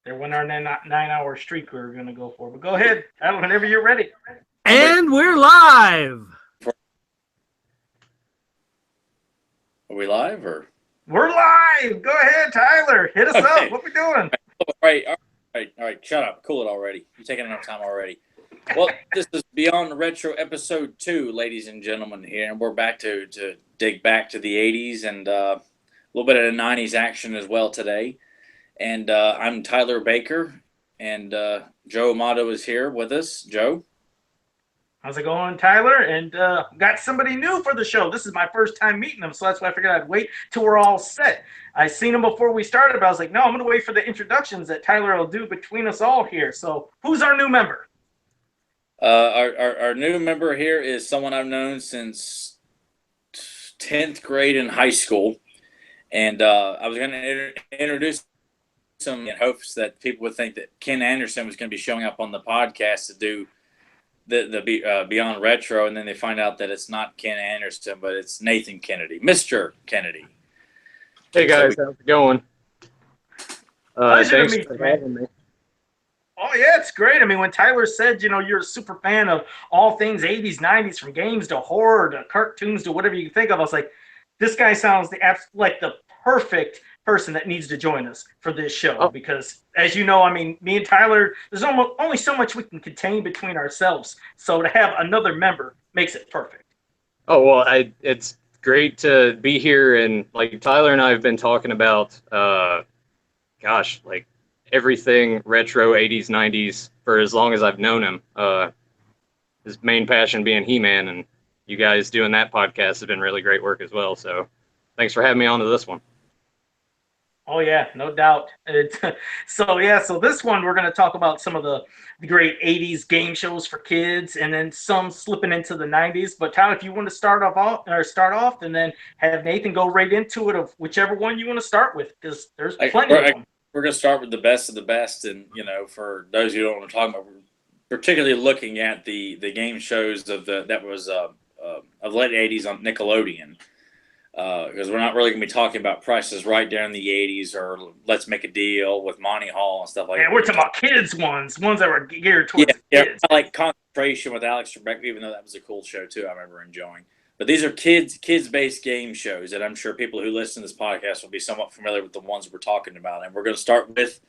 There went our 9 hour streak we were going to go for. But go ahead, Tyler, whenever you're ready. And we're live. Are we live or? We're live. Go ahead, Tyler. Hit us Okay. up. What we doing? All right. Shut up. Cool it already. You're taking enough time already. Well, this is Beyond Retro episode 2, ladies and gentlemen, here, and we're back to dig back to the 80s and a little bit of the 90s action as well today. And I'm Tyler Baker, and Joe Amato is here with us. Joe? How's it going, Tyler? And got somebody new for the show. This is my first time meeting them, so that's why I figured I'd wait till we're all set. I seen them before we started, but I was like, no, I'm going to wait for the introductions that Tyler will do between us all here. So who's our new member? Our new member here is someone I've known since 10th grade in high school. And I was going to introduce him in hopes that people would think that Ken Anderson was going to be showing up on the podcast to do the Beyond Retro, and then they find out that it's not Ken Anderson, but it's Nathan Kennedy, Mr. Kennedy. Hey guys, how's it going? Pleasure to Thanks meet for you, having me. Oh, yeah, it's great. I mean, when Tyler said, you're a super fan of all things 80s, 90s, from games to horror to cartoons to whatever you can think of, I was like, this guy sounds like the perfect person that needs to join us for this show. Because, as you know, I mean, me and Tyler, there's only so much we can contain between ourselves. So to have another member makes it perfect. Oh, well, it's great to be here. And like Tyler and I have been talking about, like everything retro 80s, 90s for as long as I've known him. His main passion being He-Man, and you guys doing that podcast has been really great work as well. So thanks for having me on to this one. Oh, yeah, no doubt. So this one we're going to talk about some of the great 80s game shows for kids and then some slipping into the 90s. But, Tyler, if you want to start off and then have Nathan go right into it of whichever one you want to start with, because there's plenty of them. We're going to start with the best of the best. And, for those who don't know what I'm talking about, we're particularly looking at the game shows of late 80s on Nickelodeon. Because we're not really going to be talking about Price is Right during the 80s or Let's Make a Deal with Monty Hall and stuff like that. Yeah, we're talking about kids ones that were geared towards kids. I like Concentration with Alex Trebek, even though that was a cool show too. I remember enjoying. But these are kids-based game shows that I'm sure people who listen to this podcast will be somewhat familiar with the ones we're talking about. And we're going to start with,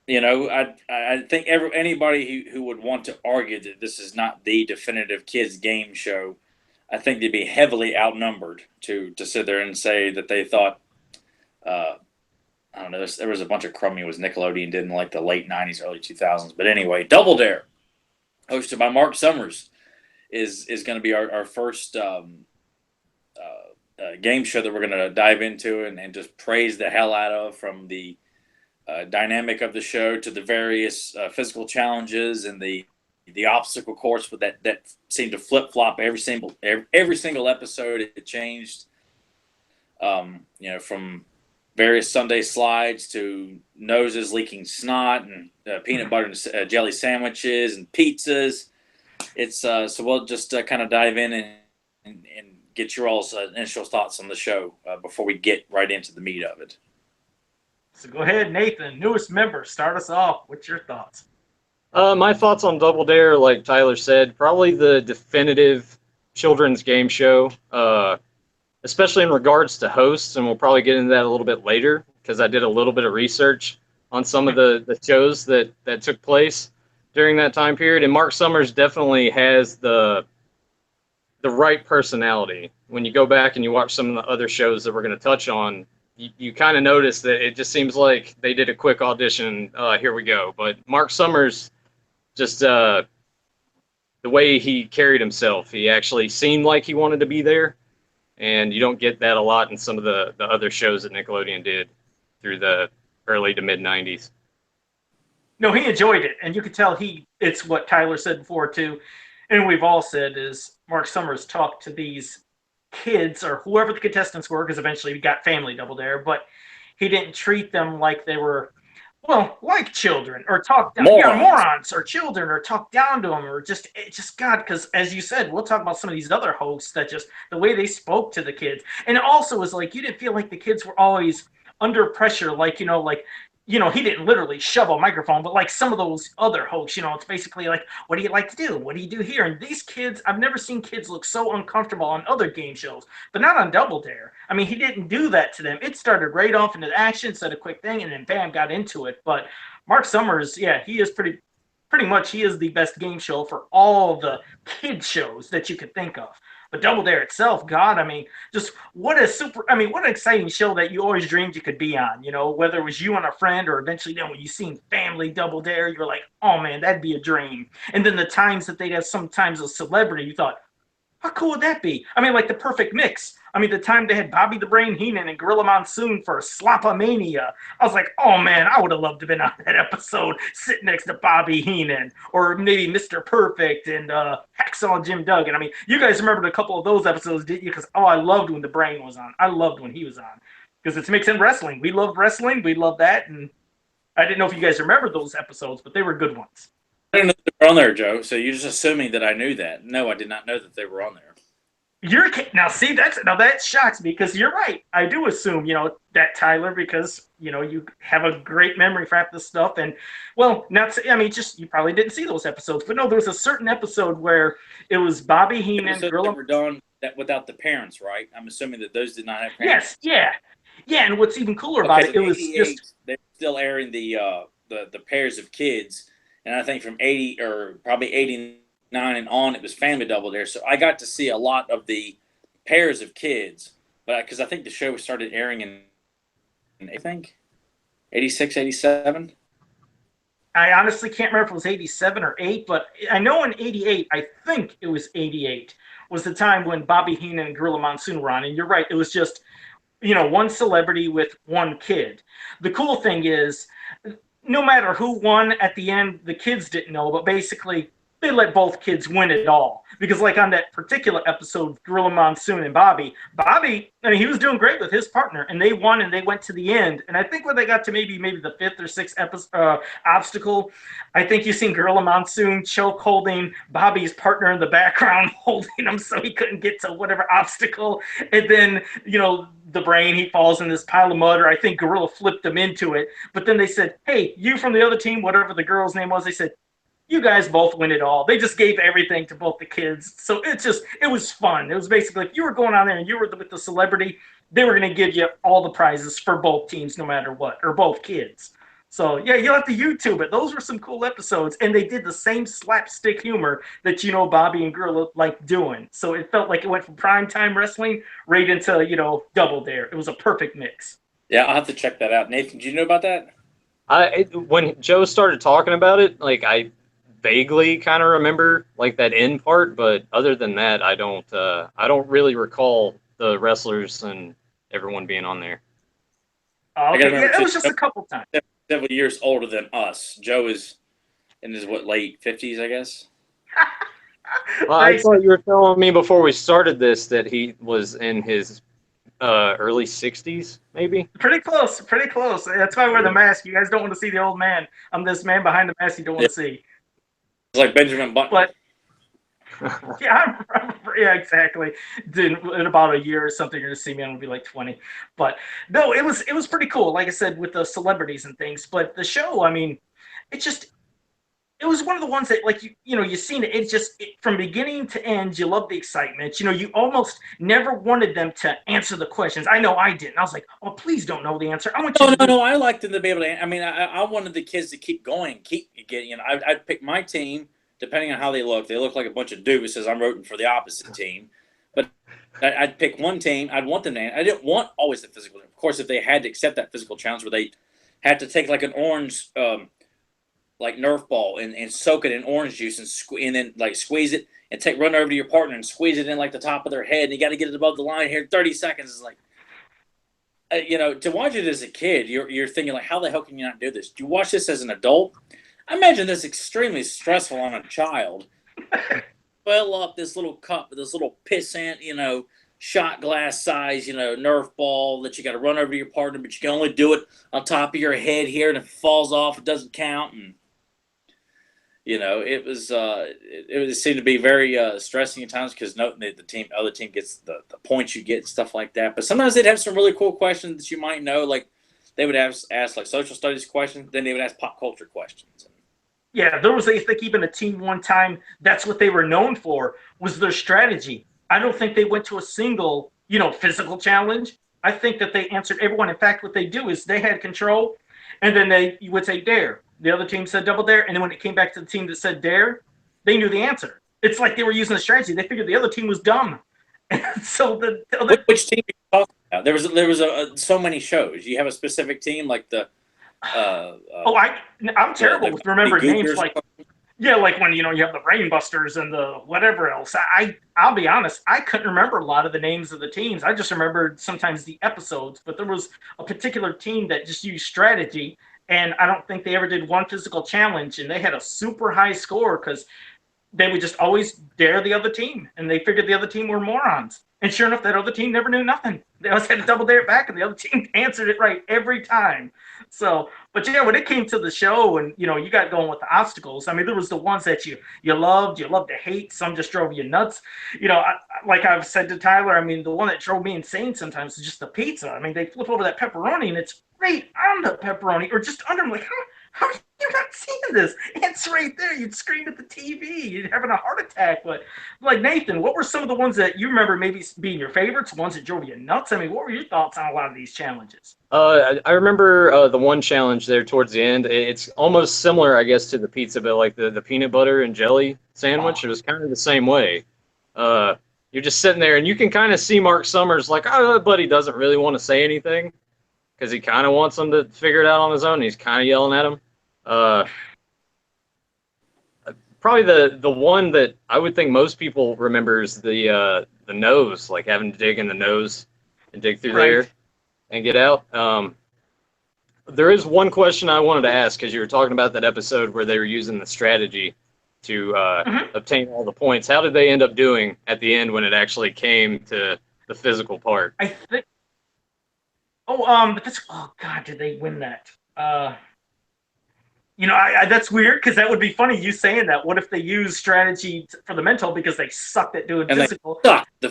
I think anybody who would want to argue that this is not the definitive kids game show, I think they'd be heavily outnumbered to sit there and say that they thought, I don't know, there was a bunch of crummy was Nickelodeon did in like the late 90s, early 2000s. But anyway, Double Dare, hosted by Mark Summers, is going to be our first game show that we're going to dive into and just praise the hell out of, from the dynamic of the show to the various physical challenges and the obstacle course, but that seemed to flip flop every single episode. It changed, from various Sunday slides to noses leaking snot and peanut butter and jelly sandwiches and pizzas. It's so we'll just kind of dive in and get your all's initial thoughts on the show before we get right into the meat of it. So go ahead, Nathan, newest member, start us off. What's your thoughts? My thoughts on Double Dare, like Tyler said, probably the definitive children's game show, especially in regards to hosts, and we'll probably get into that a little bit later because I did a little bit of research on some of the shows that took place during that time period, and Mark Summers definitely has the right personality. When you go back and you watch some of the other shows that we're going to touch on, you kind of notice that it just seems like they did a quick audition, here we go. But Mark Summers, just the way he carried himself, he actually seemed like he wanted to be there, and you don't get that a lot in some of the other shows that Nickelodeon did through the early to mid-90s. No, he enjoyed it, and you could tell it's what Tyler said before too, and we've all said, is Mark Summers talked to these kids or whoever the contestants were, because eventually we got Family Double Dare, but he didn't treat them like they were, like children, or talk down, morons, or children, or talk down to them, or just God, because as you said, we'll talk about some of these other hosts that just the way they spoke to the kids, and it also was like you didn't feel like the kids were always under pressure, like he didn't literally shove a microphone, but like some of those other hosts, it's basically like, what do you like to do? What do you do here? And these kids, I've never seen kids look so uncomfortable on other game shows, but not on Double Dare. I mean, he didn't do that to them. It started right off into the action, said a quick thing, and then bam, got into it. But Mark Summers, yeah, he is pretty much he is the best game show for all the kid shows that you could think of. But Double Dare itself, God, I mean, just what an exciting show that you always dreamed you could be on, whether it was you and a friend or eventually then when you seen Family Double Dare, you're like, oh man, that'd be a dream. And then the times that they'd have sometimes a celebrity, you thought, how cool would that be? I mean, like the perfect mix. I mean, the time they had Bobby the Brain Heenan and Gorilla Monsoon for Slopomania, I was like, oh man, I would have loved to have been on that episode, sitting next to Bobby Heenan, or maybe Mr. Perfect and Hacksaw Jim Duggan. I mean, you guys remembered a couple of those episodes, didn't you? Because I loved when the Brain was on. I loved when he was on because it's mixing wrestling. We loved wrestling. We loved that, and I didn't know if you guys remember those episodes, but they were good ones. I didn't know they were on there, Joe. So you're just assuming that I knew that. No, I did not know that they were on there. That shocks me because you're right. I do assume, that Tyler, because, you have a great memory for half this stuff. And, well, you probably didn't see those episodes. But no, there was a certain episode where it was Bobby Heenan. They were done that without the parents, right? I'm assuming that those did not have parents. Yes, yeah. Yeah, and what's even cooler about it was just... They're still airing the pairs of kids. And I think from 80 or probably 89 and on, it was Family Double Dare. So I got to see a lot of the pairs of kids, but because I think the show started airing in I think 86, 87. I honestly can't remember if it was 87 or 8, but I know in 88, I think it was 88, was the time when Bobby Heenan and Gorilla Monsoon were on. And you're right, it was just, one celebrity with one kid. The cool thing is, no matter who won at the end, the kids didn't know, but basically they let both kids win it all. Because like on that particular episode, Gorilla Monsoon and Bobby, he was doing great with his partner, and they won and they went to the end. And I think when they got to maybe the fifth or sixth obstacle, I think you seen Gorilla Monsoon choke holding Bobby's partner in the background, holding him so he couldn't get to whatever obstacle. And then, the Brain, he falls in this pile of mud, or I think Gorilla flipped him into it. But then they said, hey, you from the other team, whatever the girl's name was, they said, you guys both win it all. They just gave everything to both the kids. So it was fun. It was basically, if you were going on there and you were with the celebrity, they were going to give you all the prizes for both teams no matter what, or both kids. So, yeah, you'll have to YouTube it. Those were some cool episodes, and they did the same slapstick humor that, Bobby and Gorilla like doing. So it felt like it went from primetime wrestling right into, Double Dare. It was a perfect mix. Yeah, I'll have to check that out. Nathan, did you know about that? When Joe started talking about it, I vaguely kind of remember that end part, but other than that, I don't really recall the wrestlers and everyone being on there. Okay, yeah, it was just a couple times. Several years older than us. Joe is in his late 50s, I guess. Well, I thought you were telling me before we started this that he was in his early 60s, maybe. Pretty close. That's why I wear the mask. You guys don't want to see the old man. I'm this man behind the mask you don't want to see. It's like Benjamin Button. But yeah, exactly. In about a year or something, you're gonna see me. I'm gonna be like 20. But no, it was pretty cool. Like I said, with the celebrities and things. But the show, it was one of the ones that, you've seen it. It's just from beginning to end, you love the excitement. You almost never wanted them to answer the questions. I know I didn't. I was like, oh, please don't know the answer. I want you. No. I liked them to be able to. I wanted the kids to keep going, keep getting. I'd pick my team depending on how they look. They look like a bunch of doofuses. I'm rooting for the opposite team. But I'd pick one team. I'd want them to. I didn't want always the physical. Of course, if they had to accept that physical challenge where they had to take an orange, Nerf ball and soak it in orange juice and then squeeze it and run over to your partner and squeeze it in the top of their head, and you got to get it above the line here. 30 seconds is to watch it as a kid, you're thinking how the hell can you not do this? Do you watch this as an adult? I imagine this extremely stressful on a child. Fill up this little cup with this little pissant, shot glass size, Nerf ball that you got to run over to your partner, but you can only do it on top of your head here, and if it falls off, it doesn't count. And it seemed to be very stressing at times because the other team gets the points you get and stuff like that. But sometimes they'd have some really cool questions that you might know, they would ask like social studies questions, then they would ask pop culture questions. Yeah, there was, I think, even a team one time, that's what they were known for, was their strategy. I don't think they went to a single, physical challenge. I think that they answered everyone. In fact, what they do is they had control, and then you would say dare. The other team said double dare, and then when it came back to the team that said dare, they knew the answer. It's like they were using a strategy. They figured the other team was dumb. And so the other, Which team are you talking about? There was so many shows. You have a specific team like the. I'm terrible with remembering names. Like, Goobers. yeah, like when you have the Brainbusters and the whatever else. I'll be honest, I couldn't remember a lot of the names of the teams. I just remembered sometimes the episodes. But there was a particular team that just used strategy, and I don't think they ever did one physical challenge, and they had a super high score because they would just always dare the other team, and they figured the other team were morons. And sure enough, that other team never knew nothing. They always had to double dare it back, and the other team answered it right every time. So, but yeah, when it came to the show, and you got going with the obstacles. I mean, there was the ones that you loved to hate. Some just drove you nuts. Like I've said to Tyler, I mean, the one that drove me insane sometimes is just the pizza. I mean, they flip over that pepperoni, and it's right on the pepperoni, or just under. I'm like, how are you not seeing this? It's right there. You'd scream at the TV. You'd having a heart attack. But like Nathan, what were some of the ones that you remember maybe being your favorites, ones that drove you nuts? I mean, what were your thoughts on a lot of these challenges? I remember the one challenge there towards the end. It's almost similar, I guess, to the pizza, but like the peanut butter and jelly sandwich. It was kind of the same way. You're just sitting there, and you can kind of see Mark Summers like, oh, but he doesn't really want to say anything because he kind of wants them to figure it out on his own. And he's kind of yelling at him. Probably the one that I would think most people remember is the nose, like having to dig in the nose and dig through there and get out. There is one question I wanted to ask, because you were talking about that episode where they were using the strategy to obtain all the points. How did they end up doing at the end when it actually came to the physical part? I think. But God, did they win that? That's weird, because that would be funny, you saying that. What if they use strategy for the mental because they sucked at doing physical? They sucked the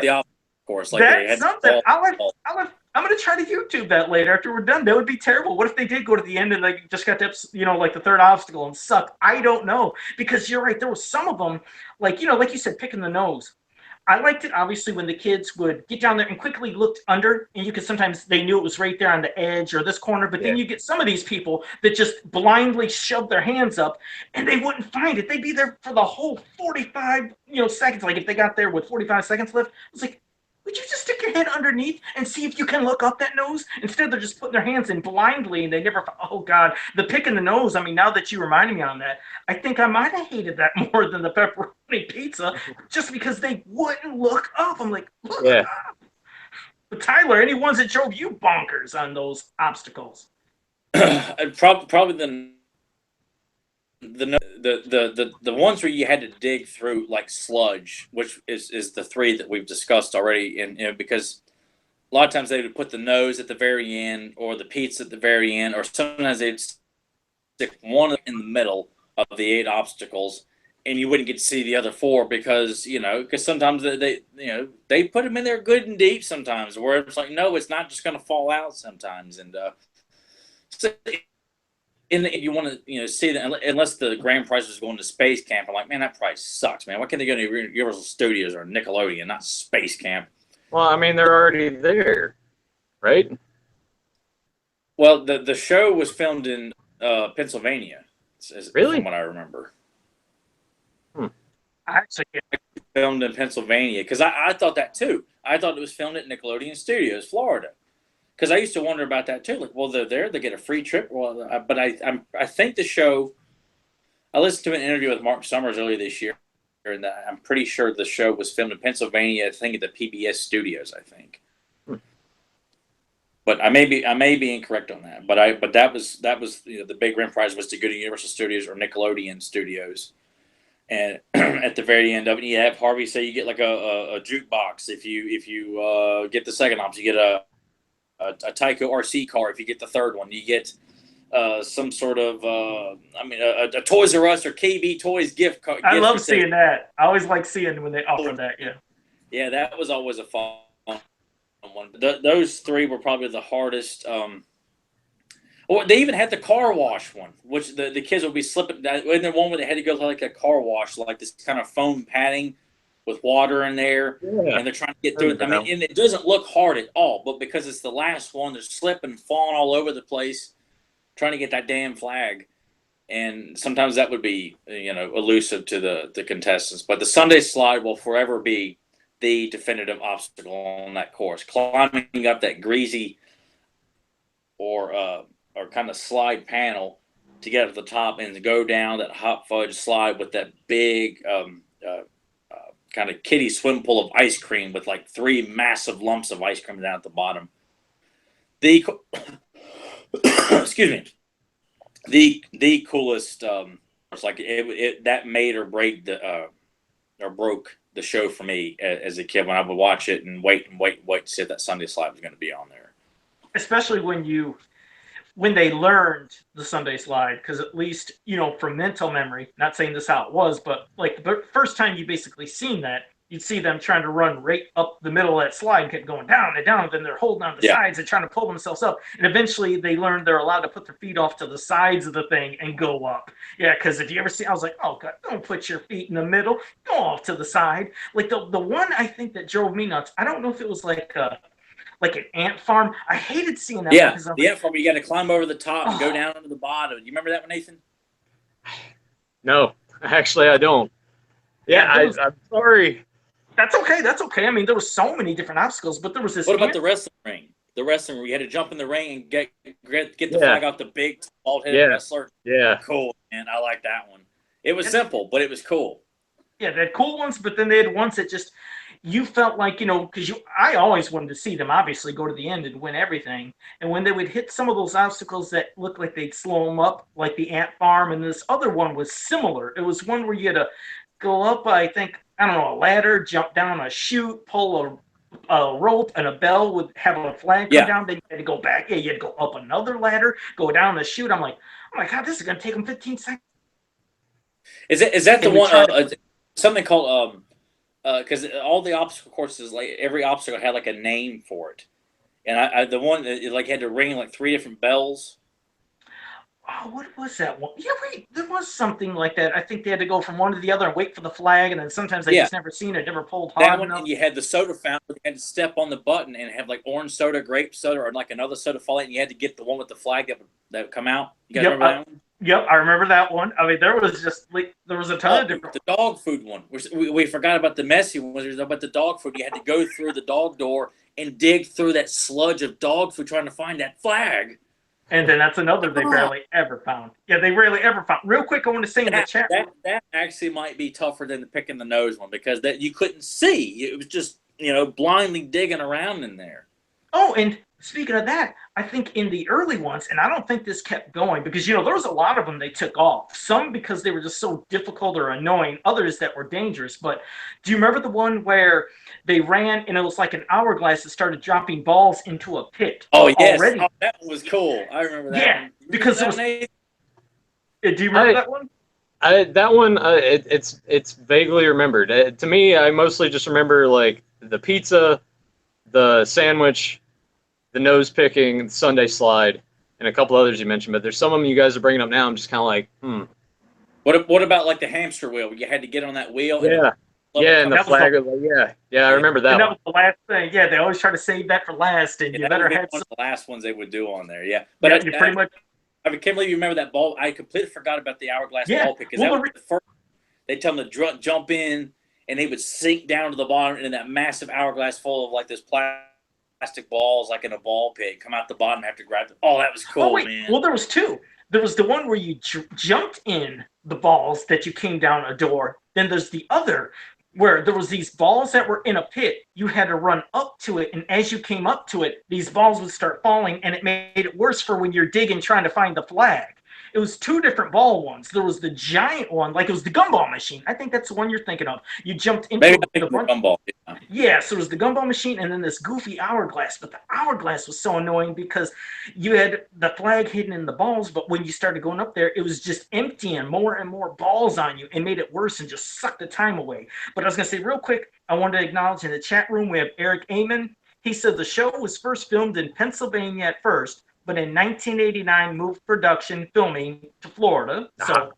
of course. Like that's something. I'm going to try to YouTube that later after we're done. That would be terrible. What if they did go to the end and they just got to, like the third obstacle and sucked? I don't know, because you're right. There was some of them, like you said, picking the nose. I liked it, obviously, when the kids would get down there and quickly looked under, and you could sometimes, they knew it was right there on the edge or this corner, but then you get some of these people that just blindly shove their hands up, and they wouldn't find it. They'd be there for the whole 45, seconds. Like if they got there with 45 seconds left, I was like, would you just stick your head underneath and see if you can look up that nose? Instead, they're just putting their hands in blindly, and they never. Oh God, the pick in the nose. I mean, now that you reminded me on that, I think I might have hated that more than the pepperoni pizza, just because they wouldn't look up. I'm like, look up. But Tyler, any ones that drove you bonkers on those obstacles? Probably the ones where you had to dig through like sludge, which is the three that we've discussed already, and because a lot of times they would put the nose at the very end or the pizza at the very end, or sometimes they'd stick one in the middle of the 8 obstacles, and you wouldn't get to see the other 4 because sometimes they put them in there good and deep sometimes, where it's like, no, it's not just going to fall out sometimes. And so you want to see that, unless the grand prize was going to Space Camp. I'm like, man, that price sucks, man. Why can't they go to Universal Studios or Nickelodeon, not Space Camp? Well, I mean, they're already there, right? Well, the show was filmed in Pennsylvania. Really? From what I remember. Actually, filmed in Pennsylvania, because I thought that too. I thought it was filmed at Nickelodeon Studios, Florida. Because I used to wonder about that too. Like, well, they're there, they get a free trip. Well, but I think the show. I listened to an interview with Mark Summers earlier this year, and I'm pretty sure the show was filmed in Pennsylvania. I think at the PBS Studios. I think. But I may be incorrect on that. But that was the big grand prize was to go to Universal Studios or Nickelodeon Studios. And at the very end of it, you have Harvey say you get like a jukebox if you get the second option. You get a Tyco RC car if you get the third one. You get some sort of a Toys R Us or KB Toys gift card. I love seeing that. I always like seeing when they offer that. Yeah, that was always a fun one. Those 3 were probably the hardest Or they even had the car wash one, which the kids would be slipping. Wasn't there one where they had to go to like a car wash, like this kind of foam padding with water in there, Yeah. and they're trying to get I through it. remember I that mean, and it doesn't look hard at all, but because it's the last one, they're slipping, falling all over the place, trying to get that damn flag. And sometimes that would be, elusive to the contestants. But the Sunday slide will forever be the definitive obstacle on that course. Climbing up that greasy or kind of slide panel to get to the top and to go down that hot fudge slide with that big kind of kiddie swim pool of ice cream with like 3 massive lumps of ice cream down at the bottom. The excuse me. The coolest, it's like it that made or broke the show for me as a kid when I would watch it and wait to see if that Sunday slide was going to be on there. Especially when they learned the Sunday slide, because at least, from mental memory, not saying this how it was, but like the first time you basically seen that, you'd see them trying to run right up the middle of that slide, kept going down and down, and then they're holding on the sides and trying to pull themselves up. And eventually they learned they're allowed to put their feet off to the sides of the thing and go up. Yeah, because if you ever see, I was like, oh God, don't put your feet in the middle, go off to the side. Like the one I think that drove me nuts, I don't know if it was like an ant farm. I hated seeing that. Yeah, the ant farm, you got to climb over the top and go down to the bottom. You remember that one, Nathan? No, actually I don't. Yeah, I'm sorry. That's okay. I mean, there were so many different obstacles, but there was this. What about the wrestling ring? The wrestling ring, you had to jump in the ring and get the flag off the big bald-headed wrestler. Yeah. Cool, man. I like that one. It was simple, but it was cool. Yeah, they had cool ones, but then they had ones that just you felt like, because I always wanted to see them obviously go to the end and win everything. And when they would hit some of those obstacles that looked like they'd slow them up, like the ant farm, and this other one was similar. It was one where you had to go up, I think, I don't know, a ladder, jump down a chute, pull a rope, and a bell would have a flag come down. Then you had to go back. Yeah, you had to go up another ladder, go down the chute. I'm like, God, this is going to take them 15 seconds. Is that the one, something called, because all the obstacle courses, like every obstacle had like a name for it, and I the one that like had to ring like 3 different bells. Oh, what was that one? Yeah, wait, there was something like that. I think they had to go from one to the other and wait for the flag, and then sometimes they just never seen it, never pulled hard that one, enough. and you had the soda fountain. You had to step on the button and have like orange soda, grape soda, or like another soda fall in, and you had to get the one with the flag that would come out. You guys remember that one? Yep, I remember that one. I mean, there was a ton of different. The dog food one. We forgot about the messy one. About the dog food. You had to go through the dog door and dig through that sludge of dog food trying to find that flag. And then that's another they barely ever found. Yeah, they rarely ever found. Real quick, I want to say in the chat. That actually might be tougher than the picking the nose one because that you couldn't see. It was just blindly digging around in there. Oh, and speaking of that, I think in the early ones, and I don't think this kept going because, there was a lot of them they took off. Some because they were just so difficult or annoying, others that were dangerous. But do you remember the one where they ran and it was like an hourglass that started dropping balls into a pit? Oh, yes. Already? Oh, that one was cool. I remember that one. Because it was... Do you remember that one? That one, it's vaguely remembered. To me, I mostly just remember like the pizza, the sandwich, the nose picking, the Sunday slide, and a couple others you mentioned. But there's some of them you guys are bringing up now. I'm just kind of like, What about like the hamster wheel? You had to get on that wheel. Yeah. And the flag. Yeah, I remember that. And that was the last thing. Yeah, they always try to save that for last, and you better have one of the last ones they would do on there. Yeah, but you pretty much. I can't believe you remember that ball. I completely forgot about the hourglass ball pick because that was the first. They tell them to jump in, and they would sink down to the bottom, and that massive hourglass full of like this plastic balls, like in a ball pit, come out the bottom and have to grab them. Oh, that was cool, man. Well, there was 2. There was the one where you jumped in the balls that you came down a door. Then there's the other where there was these balls that were in a pit. You had to run up to it, and as you came up to it, these balls would start falling, and it made it worse for when you're digging trying to find the flag. It was 2 different ball ones. There was the giant one, like it was the gumball machine. I think that's the one you're thinking of. You jumped into the gumball. Yeah, so it was the gumball machine and then this goofy hourglass. But the hourglass was so annoying because you had the flag hidden in the balls, but when you started going up there, it was just emptying more and more balls on you and made it worse and just sucked the time away. But I was going to say real quick, I wanted to acknowledge in the chat room, we have Eric Amon. He said the show was first filmed in Pennsylvania at first, but in 1989 moved production filming to Florida. So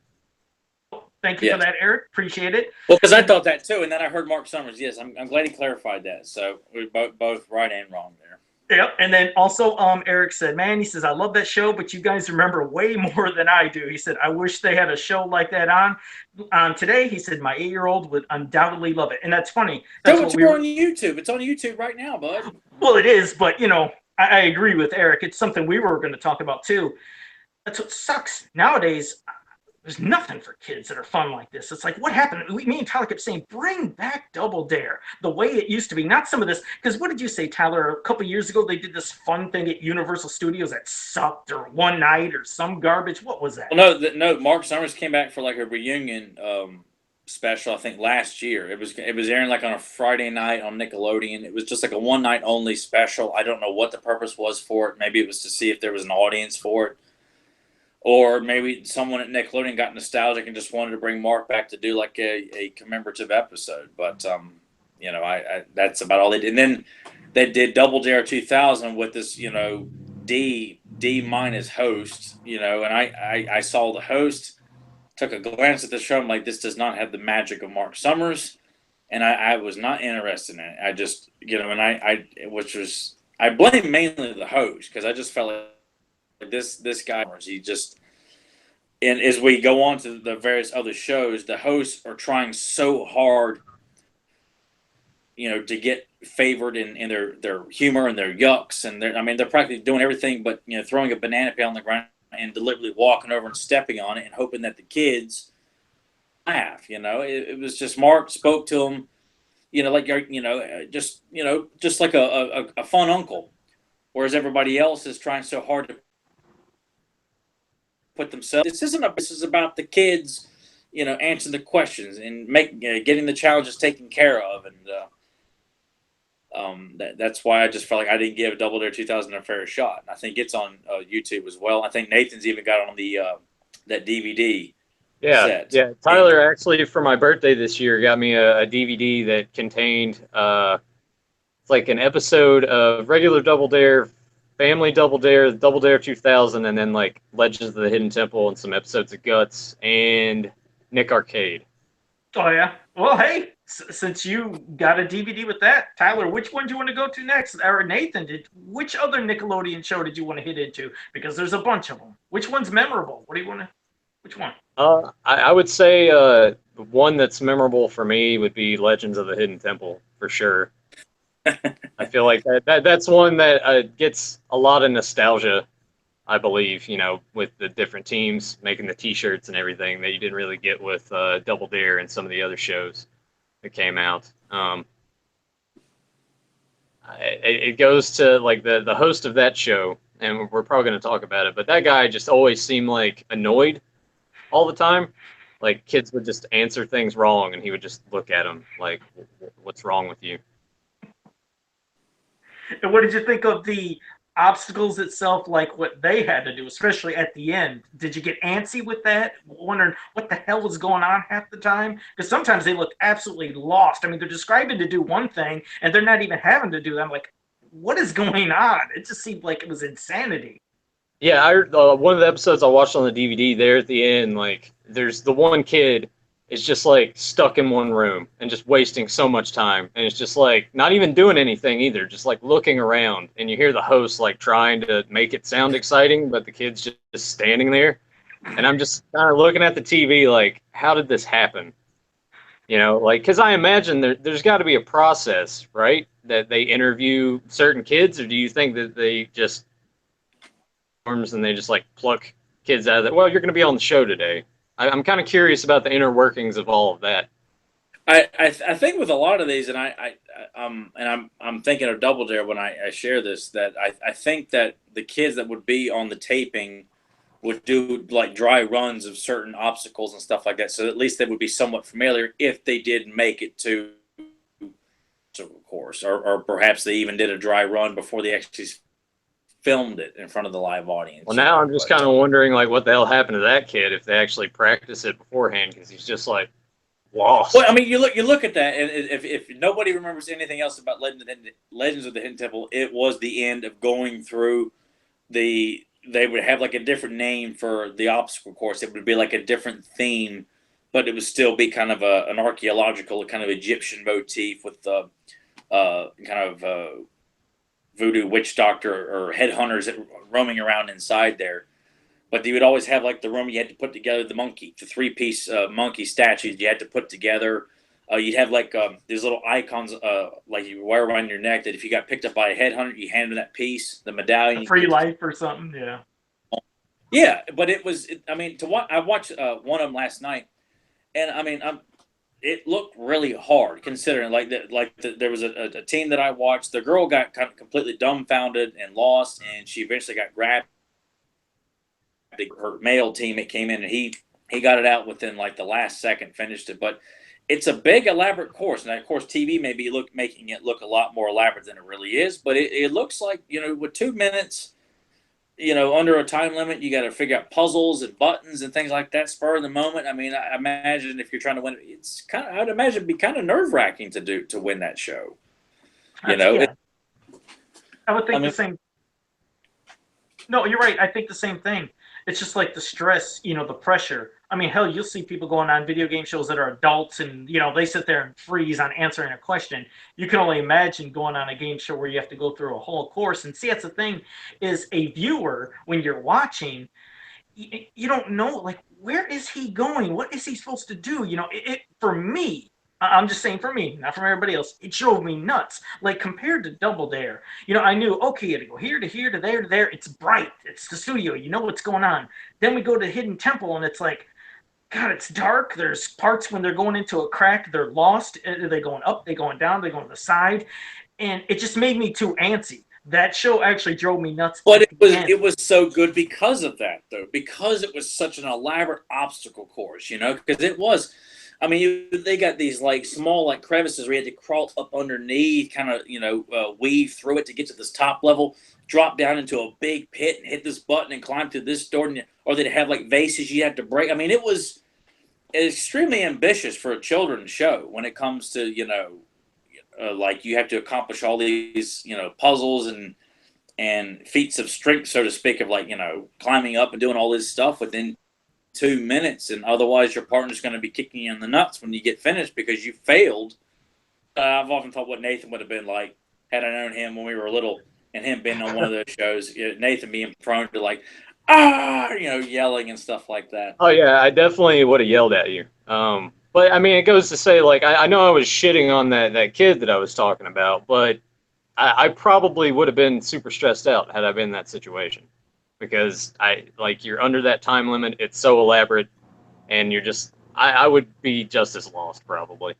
thank you for that, Eric. Appreciate it. Well, because I thought that too, and then I heard Mark Summers. Yes, I'm glad he clarified that. So we both right and wrong there. Yep. And then also, Eric said, man, he says, I love that show, but you guys remember way more than I do. He said, I wish they had a show like that on today. He said, my 8-year-old would undoubtedly love it. And that's funny. That's so it's on YouTube. It's on YouTube right now, bud. Well, it is, but, I agree with Eric. It's something we were going to talk about, too. That's what sucks. Nowadays, there's nothing for kids that are fun like this. It's like, what happened? Me and Tyler kept saying, bring back Double Dare the way it used to be. Not some of this. Because what did you say, Tyler? A couple years ago, they did this fun thing at Universal Studios that sucked, or one night, or some garbage. What was that? Well, no. Mark Summers came back for like a reunion special, I think, last year. It was airing like on a Friday night on Nickelodeon. It was just like a one night only special. I don't know what the purpose was for it. Maybe it was to see if there was an audience for it. Or maybe someone at Nickelodeon got nostalgic and just wanted to bring Mark back to do like a commemorative episode. But, I that's about all they did. And then they did Double Dare 2000 with this, D minus host, and I saw the host, took a glance at the show. I'm like, this does not have the magic of Mark Summers. And I was not interested in it. I just, I blame mainly the host because I just felt like, this guy, he just, and as we go on to the various other shows, the hosts are trying so hard, to get favored in their humor and their yucks, and they're practically doing everything but throwing a banana peel on the ground and deliberately walking over and stepping on it and hoping that the kids laugh. It was just Mark spoke to them, just like a fun uncle, whereas everybody else is trying so hard to put themselves. This is about the kids, answering the questions and getting the challenges taken care of, and that's why I just felt like I didn't give Double Dare 2000 a fair shot. I think it's on YouTube as well. I think Nathan's even got it on the that DVD. Set. Yeah. Tyler actually for my birthday this year got me a DVD that contained it's like an episode of regular Double Dare, Family Double Dare, Double Dare 2000, and then like Legends of the Hidden Temple and some episodes of Guts and Nick Arcade. Oh yeah. Well, hey, since you got a DVD with that, Tyler, which one do you want to go to next? Or Nathan, which other Nickelodeon show did you want to hit into? Because there's a bunch of them. Which one's memorable? What do you want to? Which one? I would say one that's memorable for me would be Legends of the Hidden Temple for sure. I feel like that's one that gets a lot of nostalgia, I believe, with the different teams making the T-shirts and everything that you didn't really get with Double Dare and some of the other shows that came out. It goes to like the host of that show, and we're probably going to talk about it, but that guy just always seemed like annoyed all the time. Like kids would just answer things wrong, and he would just look at them like, "What's wrong with you?" And what did you think of the obstacles itself, like what they had to do, especially at the end? Did you get antsy with that, wondering what the hell was going on half the time? Because sometimes they looked absolutely lost. I mean, they're describing to do one thing, and they're not even having to do that. I'm like, what is going on? It just seemed like it was insanity. Yeah, one of the episodes I watched on the DVD there at the end, like, there's the one kid is just like stuck in one room and just wasting so much time, and it's just like not even doing anything either, just like looking around, and you hear the host like trying to make it sound exciting, but the kid's just standing there, and I'm just kind of looking at the TV like, how did this happen? Like, because I imagine there's got to be a process, right, that they interview certain kids, or do you think that they just and they just like pluck kids out of that? Well, you're going to be on the show today. I'm kind of curious about the inner workings of all of that. I think with a lot of these, and I'm thinking of Double Dare when I share this, that I think that the kids that would be on the taping would do like dry runs of certain obstacles and stuff like that, so at least they would be somewhat familiar if they did make it to a course, or perhaps they even did a dry run before they actually filmed it in front of the live audience. Well, now I'm just kind of wondering, like, what the hell happened to that kid if they actually practice it beforehand, because he's just like lost. Well, I mean, you look at that, and if nobody remembers anything else about Legends of the Hidden Temple, it was the end of going through they would have like a different name for the obstacle course. It would be like a different theme, but it would still be kind of an archaeological kind of Egyptian motif with the voodoo witch doctor or headhunters that roaming around inside there. But you would always have like the room you had to put together the 3-piece monkey statues you had to put together. You'd have like these little icons like you wear around your neck that if you got picked up by a headhunter, you hand them that piece, the medallion. A free life or something, yeah. Yeah, but I watched one of them last night, and it looked really hard considering there was a team that I watched. The girl got kind of completely dumbfounded and lost, and she eventually got grabbed. Her male teammate came in and he got it out within like the last second, finished it. But it's a big elaborate course, and of course TV may be making it look a lot more elaborate than it really is. But it looks like, with 2 minutes, under a time limit, you got to figure out puzzles and buttons and things like that spur of the moment. I mean, I imagine if you're trying to win, I'd imagine it'd be kind of nerve wracking to win that show. Yeah. I would think the same. No, you're right. I think the same thing. It's just like the stress, the pressure. I mean, hell, you'll see people going on video game shows that are adults and, they sit there and freeze on answering a question. You can only imagine going on a game show where you have to go through a whole course. And see, that's the thing is a viewer, when you're watching, you don't know, like, where is he going? What is he supposed to do? For me, I'm just saying for me, not from everybody else, it drove me nuts. Like, compared to Double Dare, I knew, okay, you had to go here to here to there to there. It's bright. It's the studio. You know what's going on. Then we go to Hidden Temple, and it's like, God, it's dark. There's parts when they're going into a crack, they're lost. Are they going up? They going down? They going to the side? And it just made me too antsy. That show actually drove me nuts. But it was so good because of that, though, because it was such an elaborate obstacle course, because it was. I mean, they got these like small like crevices where you had to crawl up underneath, kind of weave through it to get to this top level, drop down into a big pit and hit this button and climb through this door, or they'd have like vases you had to break. I mean, it was extremely ambitious for a children's show when it comes to like you have to accomplish all these puzzles and feats of strength, so to speak, of like climbing up and doing all this stuff within 2 minutes, and otherwise your partner's going to be kicking you in the nuts when you get finished because you failed. I've often thought what Nathan would have been like had I known him when we were little, and him being on one of those shows. Nathan being prone to like, yelling and stuff like that. Oh yeah, I definitely would have yelled at you. But I mean, it goes to say, like, I know I was shitting on that kid that I was talking about, but I probably would have been super stressed out had I been in that situation. Because you're under that time limit, it's so elaborate, and you're just, I would be just as lost probably.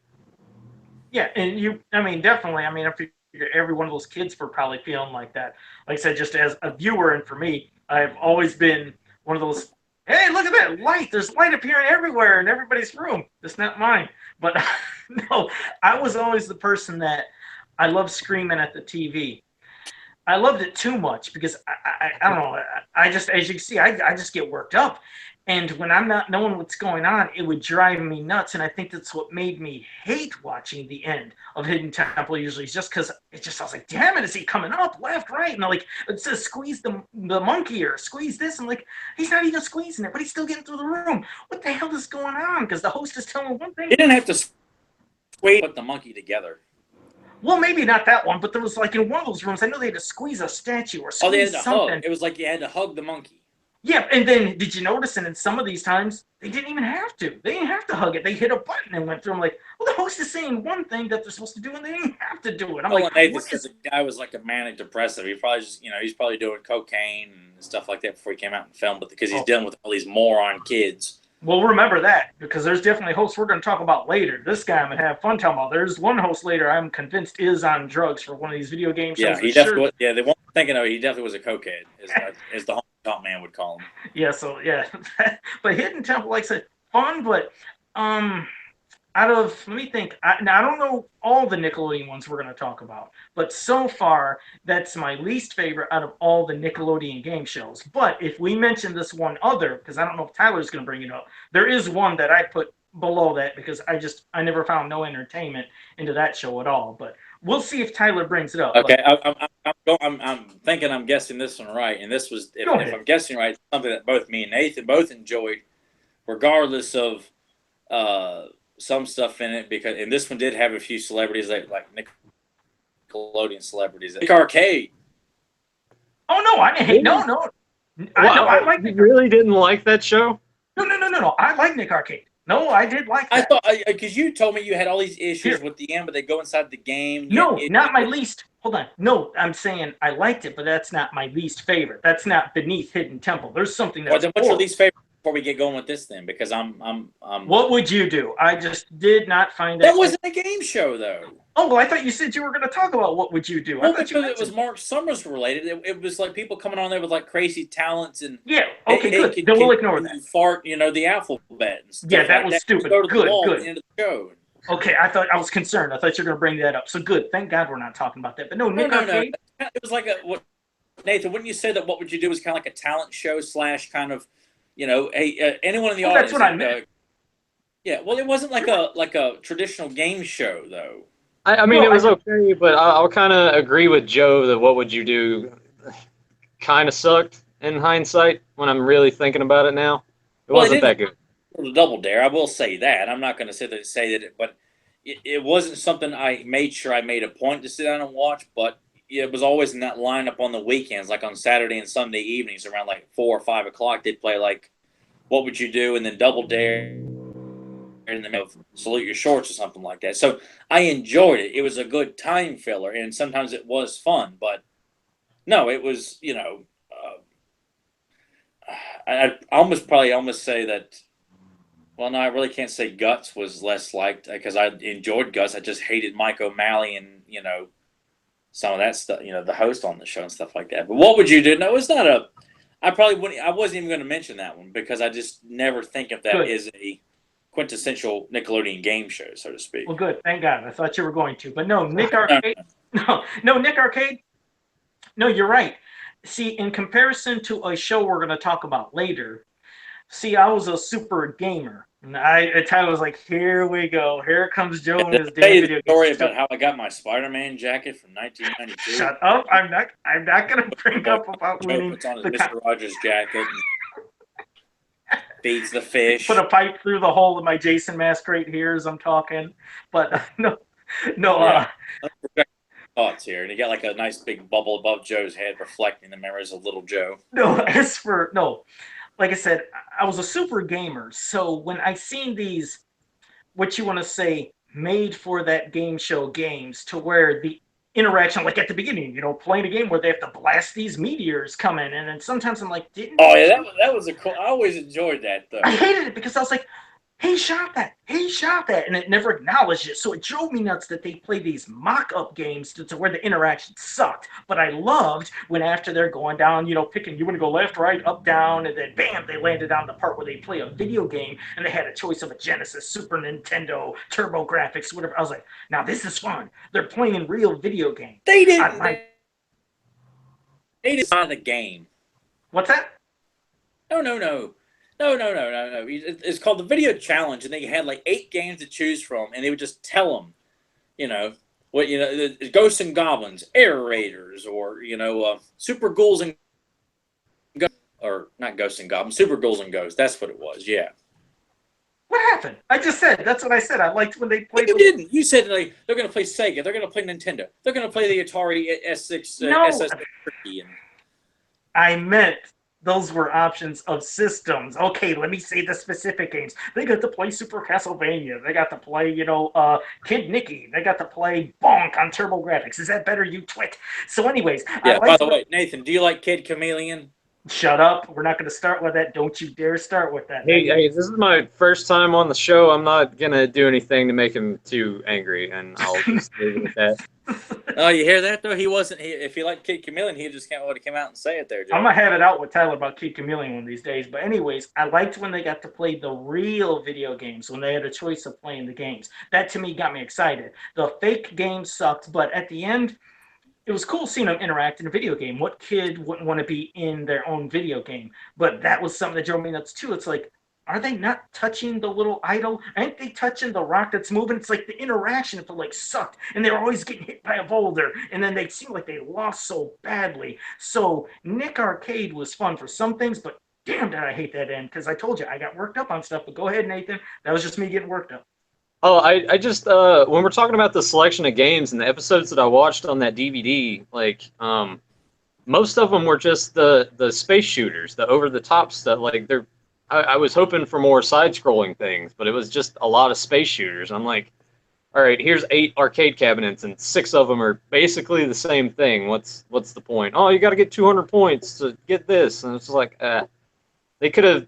Yeah, and definitely, I figure every one of those kids were probably feeling like that. Like I said, just as a viewer, and for me, I've always been one of those, hey, look at that light, there's light appearing everywhere in everybody's room. It's not mine. But no, I was always the person that I loved screaming at the TV. I loved it too much because I don't know. I just, as you can see, I just get worked up. And when I'm not knowing what's going on, it would drive me nuts. And I think that's what made me hate watching the end of Hidden Temple usually, is just because I was like, damn it, is he coming up left, right? And like, it says squeeze the monkey or squeeze this. And like, he's not even squeezing it, but he's still getting through the room. What the hell is going on? Because the host is telling one thing. He didn't have to put the monkey together. Well, maybe not that one, but there was like in one of those rooms, I know they had to squeeze a statue or squeeze they had to something. hug. It was like you had to hug the monkey. Yeah, and then did you notice? And in some of these times, they didn't even have to. They didn't have to hug it. They hit a button and went through. I'm like, well, the host is saying one thing that they're supposed to do, and they didn't have to do it. I'm like, Nathan says the guy was like a manic depressive. He probably just, he's probably doing cocaine and stuff like that before he came out and filmed, but because he's dealing with all these moron kids. Well, remember that, because there's definitely hosts we're going to talk about later. This guy I'm going to have fun talking about. There's one host later I'm convinced is on drugs for one of these video game shows. Yeah, he definitely was. Yeah, they weren't thinking of it. He definitely was a cokehead, as the top man would call him. Yeah, so, yeah. But Hidden Temple, like I said, fun, but out of, let me think. Now, I don't know all the Nickelodeon ones we're going to talk about, but so far, that's my least favorite out of all the Nickelodeon game shows. But if we mention this one other, because I don't know if Tyler's going to bring it up, there is one that I put below that because I never found no entertainment into that show at all. But we'll see if Tyler brings it up. Okay, I'm thinking I'm guessing this one right, and this was if I'm guessing right, something that both me and Nathan both enjoyed, regardless of some stuff in it. And this one did have a few celebrities like Nickelodeon celebrities. Nick Arcade. Oh no, I didn't hate. No. I like. You really didn't like that show? No. I like Nick Arcade. No, I did like that. I thought because you told me you had all these issues with the end, but they go inside the game. Not my least. Hold on. No, I'm saying I liked it, but that's not my least favorite. That's not beneath Hidden Temple. There's something that's. Well, then what's your least favorite before we get going with this then? Because I'm. What would you do? I just did not find that. That wasn't a game show though. Oh well, I thought you said you were going to talk about what would you do. Well, because it was Mark Summers related. It was like people coming on there with like crazy talents and. Yeah. Okay. Good. Then we'll ignore that. Fart, the alphabet. And stuff yeah, that was stupid. Go to the wall good. At the end of the show. Okay, I was concerned. I thought you were going to bring that up. So good. Thank God we're not talking about that. But no, Nick Arcade. No. It was like Nathan, wouldn't you say that What Would You Do was kind of like a talent show / kind of, hey, anyone in the audience. That's what I meant. Yeah, well, it wasn't like a traditional game show though. I mean, it was okay, but I'll kind of agree with Joe that What Would You Do kind of sucked in hindsight when I'm really thinking about it now. It wasn't that good. The Double Dare, I will say that. I'm not going to say that, but it wasn't something I made sure I made a point to sit down and watch, but it was always in that lineup on the weekends, like on Saturday and Sunday evenings around like 4 or 5 o'clock. They'd play like What Would You Do and then Double Dare in the middle of Salute Your Shorts or something like that. So I enjoyed it. It was a good time filler, and sometimes it was fun, but no, it was, I almost say that. Well, no, I really can't say Guts was less liked because I enjoyed Guts. I just hated Mike O'Malley and, some of that stuff, the host on the show and stuff like that. But What Would You Do? No, it's not I wasn't even going to mention that one because I just never think of that as a quintessential Nickelodeon game show, so to speak. Well, good. Thank God. I thought you were going to. But no, Nick Arcade. No, Nick Arcade. No, you're right. See, in comparison to a show we're going to talk about later, see, I was a super gamer. And Tyler was like, here we go. Here comes Joe and his damn video game. Story about how I got my Spider-Man jacket from 1992. Shut up. I'm not going to bring up about Joe puts on his Mr. Rogers jacket and feeds the fish. Put a pipe through the hole of my Jason mask right here as I'm talking. But no. Thoughts here, and you got like a nice big bubble above Joe's head reflecting the memories of little Joe. Like I said, I was a super gamer, so when I seen these, what you want to say, made for that game show games, to where the interaction, like at the beginning, playing a game where they have to blast these meteors coming, and then sometimes I'm like, that was a cool. I always enjoyed that though. I hated it because I was like, he shot that, and it never acknowledged it. So it drove me nuts that they play these mock-up games to where the interaction sucked. But I loved when after they're going down, picking, you want to go left, right, up, down, and then bam, they landed on the part where they play a video game, and they had a choice of a Genesis, Super Nintendo, TurboGrafx, whatever. I was like, now this is fun. They're playing a real video game. They didn't. They designed the game. What's that? No. It's called the Video Challenge, and they had like 8 games to choose from, and they would just tell them, Ghosts and Goblins, Air Raiders, or Super Ghouls and Ghosts, or not Ghosts and Goblins, Super Ghouls and Ghosts. That's what it was. Yeah. What happened? I just said that's what I said. I liked when they played. You didn't. You said like they're going to play Sega. They're going to play Nintendo. They're going to play the Atari S6. I meant. Those were options of systems. Okay, let me say the specific games. They got to play Super Castlevania. They got to play, Kid Nicky. They got to play Bonk on TurboGrafx. Is that better, you twit? So anyways. Yeah, by the way, Nathan, do you like Kid Chameleon? Shut up. We're not going to start with that. Don't you dare start with that. Hey, this is my first time on the show. I'm not going to do anything to make him too angry, and I'll just leave it at that. Oh, you hear that, though? If he liked Kid Chameleon, he just would have come out and say it there, Joe. I'm going to have it out with Tyler about Kid Chameleon one of these days. But anyways, I liked when they got to play the real video games, when they had a choice of playing the games. That, to me, got me excited. The fake games sucked, but at the end, it was cool seeing them interact in a video game. What kid wouldn't want to be in their own video game? But that was something that drove me nuts, too. It's like, are they not touching the little idol? Ain't they touching the rock that's moving? It's like the interaction if it like sucked, and they're always getting hit by a boulder, and then they seem like they lost so badly. So Nick Arcade was fun for some things, but damn did I hate that end, because I told you I got worked up on stuff. But go ahead, Nathan. That was just me getting worked up. Oh, I just when we're talking about the selection of games and the episodes that I watched on that DVD, like most of them were just the space shooters, the over the top stuff. Like I was hoping for more side scrolling things, but it was just a lot of space shooters. I'm like, all right, here's 8 arcade cabinets and 6 of them are basically the same thing. What's the point? Oh, you got to get 200 points to get this, and it's like they could have.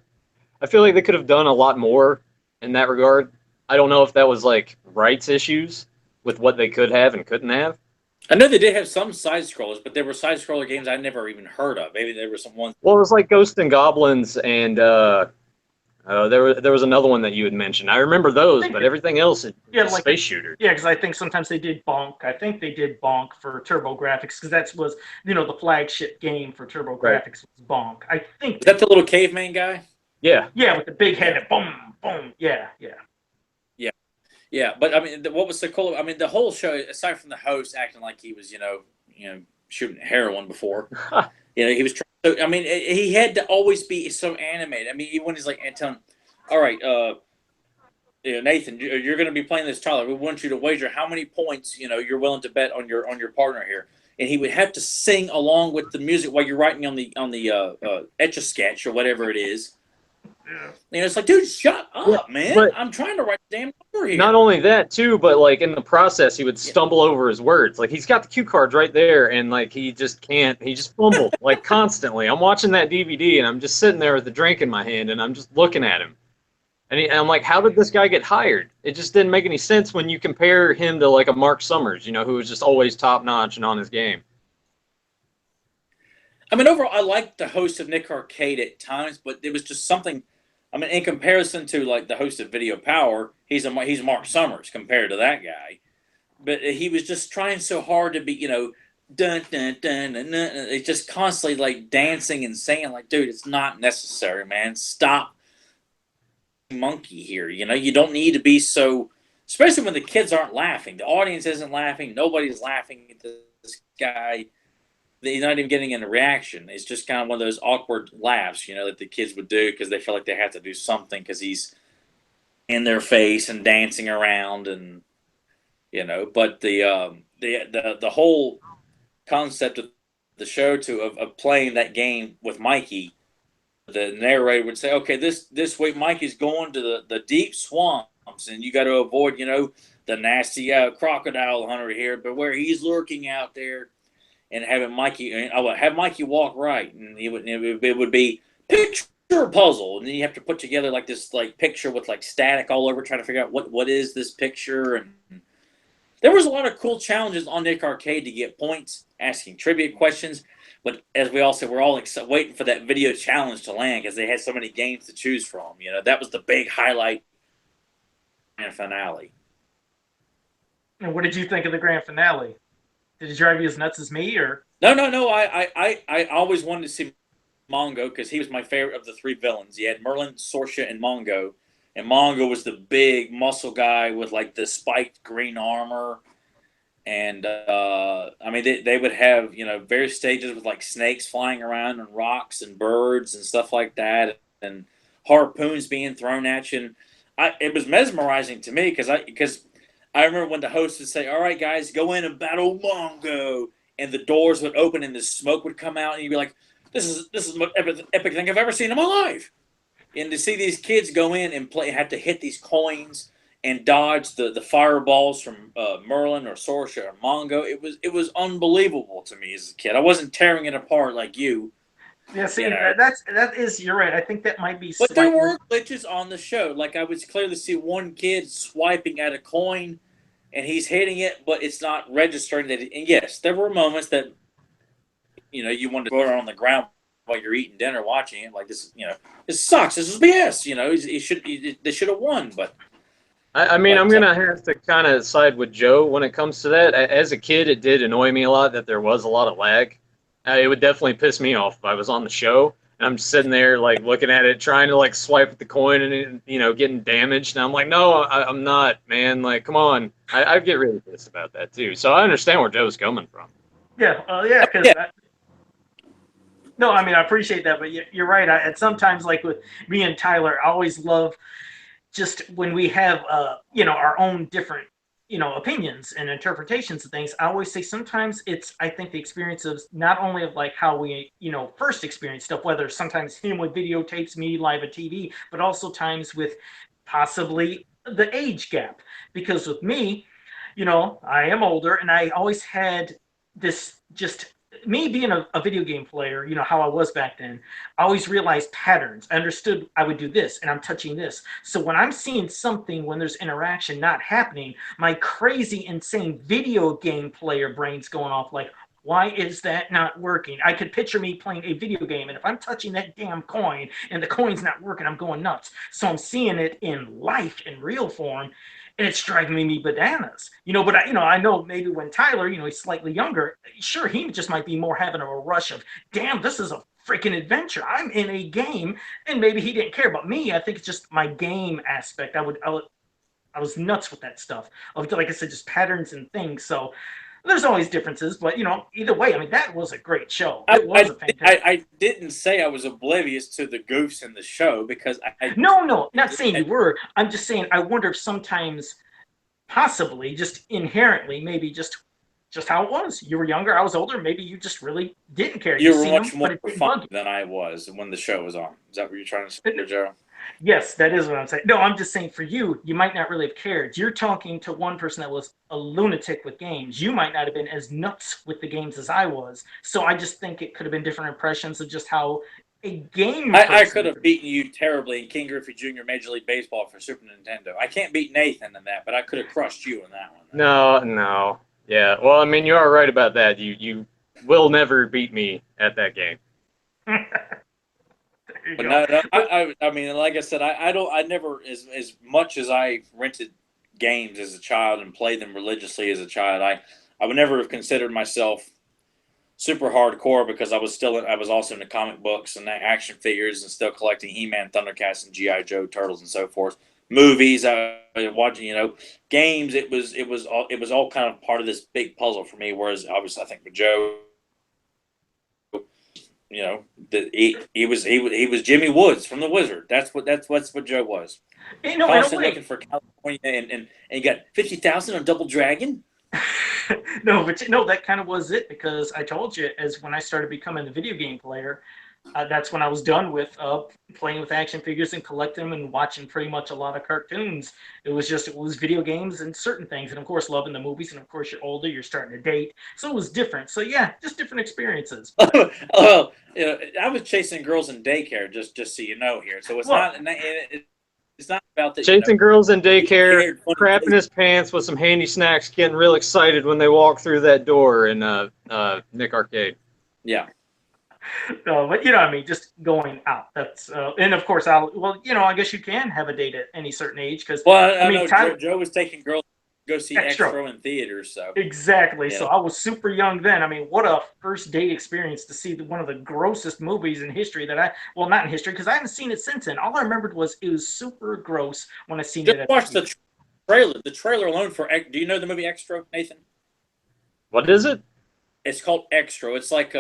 I feel like they could have done a lot more in that regard. I don't know if that was like rights issues with what they could have and couldn't have. I know they did have some side scrollers, but there were side scroller games I never even heard of. Maybe there were some ones. Well, it was like Ghosts and Goblins, and there was another one that you had mentioned. I remember those, but everything else is Yeah, like space shooter. Yeah, because I think sometimes they did Bonk. I think they did Bonk for TurboGrafx, because that was, the flagship game for TurboGrafx was Bonk. I think. Is that the little caveman guy? Yeah. Yeah, with the big head and boom, boom. Yeah. Yeah, but I mean, what was so cool? I mean, the whole show, aside from the host acting like he was, shooting heroin before, he was trying. So, I mean, he had to always be so animated. I mean, even when he's like, and telling, all right, Nathan, you're going to be playing this Tyler. We want you to wager how many points, you're willing to bet on your partner here. And he would have to sing along with the music while you're writing on the Etch-a-Sketch or whatever it is. Yeah. It's like, dude, shut up, man. I'm trying to write the damn number here. Not only that, too, but like in the process, he would stumble over his words. Like he's got the cue cards right there, and like he just can't. He just fumbled like constantly. I'm watching that DVD, and I'm just sitting there with the drink in my hand, and I'm just looking at him. And I'm like, how did this guy get hired? It just didn't make any sense when you compare him to like a Mark Summers, who was just always top notch and on his game. I mean, overall, I liked the host of Nick Arcade at times, but it was just something. I mean, in comparison to like the host of Video Power, he's Mark Summers compared to that guy. But he was just trying so hard to be, dun dun dun dun dun. It's just constantly like dancing and saying, like, dude, it's not necessary, man. Stop, monkey here. You don't need to be so. Especially when the kids aren't laughing, the audience isn't laughing, nobody's laughing at this guy. He's not even getting a reaction. It's just kind of one of those awkward laughs, that the kids would do because they feel like they have to do something because he's in their face and dancing around, and But the whole concept of the show of playing that game with Mikey, the narrator would say, okay, this week Mikey's going to the deep swamps, and you got to avoid the nasty crocodile hunter here, but where he's lurking out there. And having Mikey, I would have Mikey walk right, and it would be picture puzzle, and then you have to put together like this like picture with like static all over, trying to figure out what is this picture. And there was a lot of cool challenges on Nick Arcade to get points, asking trivia questions. But as we all said, we're all waiting for that video challenge to land because they had so many games to choose from. That was the big highlight and finale. And what did you think of the grand finale? Did it drive you as nuts as me, or? No. I always wanted to see Mongo because he was my favorite of the 3 villains. You had Merlin, Sorsha, and Mongo. And Mongo was the big muscle guy with like the spiked green armor. And I mean, they would have various stages with like snakes flying around and rocks and birds and stuff like that, and harpoons being thrown at you. And it was mesmerizing to me because I remember when the host would say, all right, guys, go in and battle Mongo. And the doors would open and the smoke would come out. And you'd be like, this is the most epic thing I've ever seen in my life. And to see these kids go in and have to hit these coins and dodge the fireballs from Merlin or Sorsha or Mongo, it was unbelievable to me as a kid. I wasn't tearing it apart like you. Yeah, see, you're right. I think that might be. But there were glitches on the show. Like I would clearly see one kid swiping at a coin, and he's hitting it, but it's not registering that. And yes, there were moments that you wanted to go on the ground while you're eating dinner, watching it. Like this, this sucks. This is BS. They should have won, but. I mean, I'm gonna have to kind of side with Joe when it comes to that. As a kid, it did annoy me a lot that there was a lot of lag. It would definitely piss me off if I was on the show and And I'm sitting there like looking at it, trying to like swipe the coin and getting damaged. And I'm like, no, I'm not, man. Like, come on. I get really pissed about that too. So I understand where Joe's coming from. Yeah, yeah, because Yeah. no, I mean I appreciate that, but you're right. And sometimes, like with me and Tyler, I always love just when we have our own different opinions and interpretations of things. I always say sometimes it's, I think, the experience of not only of like how we first experience stuff, whether sometimes him with videotapes, me live at TV, but also times with possibly the age gap. Because with me, I am older, and I always had this, just me being a video game player, how I was back then. I always realized patterns. I understood I would do this, and I'm touching this. So when I'm seeing something, when there's interaction not happening, my crazy, insane video game player brain's going off like, why is that not working? I could picture me playing a video game, and if I'm touching that damn coin and the coin's not working, I'm going nuts. So I'm seeing it in life, in real form, and it's driving me bananas. But I know maybe when Tyler, he's slightly younger, sure, he just might be more having a rush of, damn, this is a freaking adventure. I'm in a game, and maybe he didn't care. But me, I think it's just my game aspect. I was nuts with that stuff. Like I said, just patterns and things. So there's always differences, but either way, I mean, that was a great show. It was a fantastic. I didn't say I was oblivious to the goofs in the show because No, not saying you were. I'm just saying I wonder if sometimes, possibly, just inherently, maybe just how it was. You were younger, I was older. Maybe you just really didn't care. You were much them, more fun than I was when the show was on. Is that what you're trying to say, Joe? Yes, that is what I'm saying. No, I'm just saying for you, you might not really have cared. You're talking to one person that was a lunatic with games. You might not have been as nuts with the games as I was. So I just think it could have been different impressions of just how a game. I could have beaten you terribly in King Griffey Jr. Major League Baseball for Super Nintendo. I can't beat Nathan in that, but I could have crushed you in that one. No. Yeah. Well, I mean, you are right about that. You will never beat me at that game. But no, I mean, like I said, I never, as much as I rented games as a child and played them religiously as a child, I would never have considered myself super hardcore because I was also into comic books and action figures and still collecting He-Man, Thundercats, and G.I. Joe, Turtles, and so forth. Movies, watching, games. It was all kind of part of this big puzzle for me. Whereas obviously, I think with Joe, he was Jimmy Woods from The Wizard. That's what Joe was. Constantly looking for California, and he got 50,000 on Double Dragon. No, but that kind of was it, because I told you, as when I started becoming a video game player, that's when I was done with playing with action figures and collecting them and watching pretty much a lot of cartoons. It was video games and certain things, and of course loving the movies. And of course, you're older, you're starting to date, so it was different. So yeah, just different experiences. Well, I was chasing girls in daycare, just so you know here. So it's not. It's not about that. Chasing girls in daycare, crapping his pants with some handy snacks, getting real excited when they walk through that door in Nick Arcade. Yeah. No, but what I mean, just going out. That's and of course, I guess you can have a date at any certain age, because I mean, Joe was taking girls to go see Extro in theaters, so exactly. Yeah. So I was super young then. I mean, what a first date experience to see one of the grossest movies in history not in history, because I haven't seen it since then. All I remembered was it was super gross when I seen it. Just watch the trailer. The trailer alone for. Do you know the movie Extro, Nathan? What is it? It's called Extro. It's like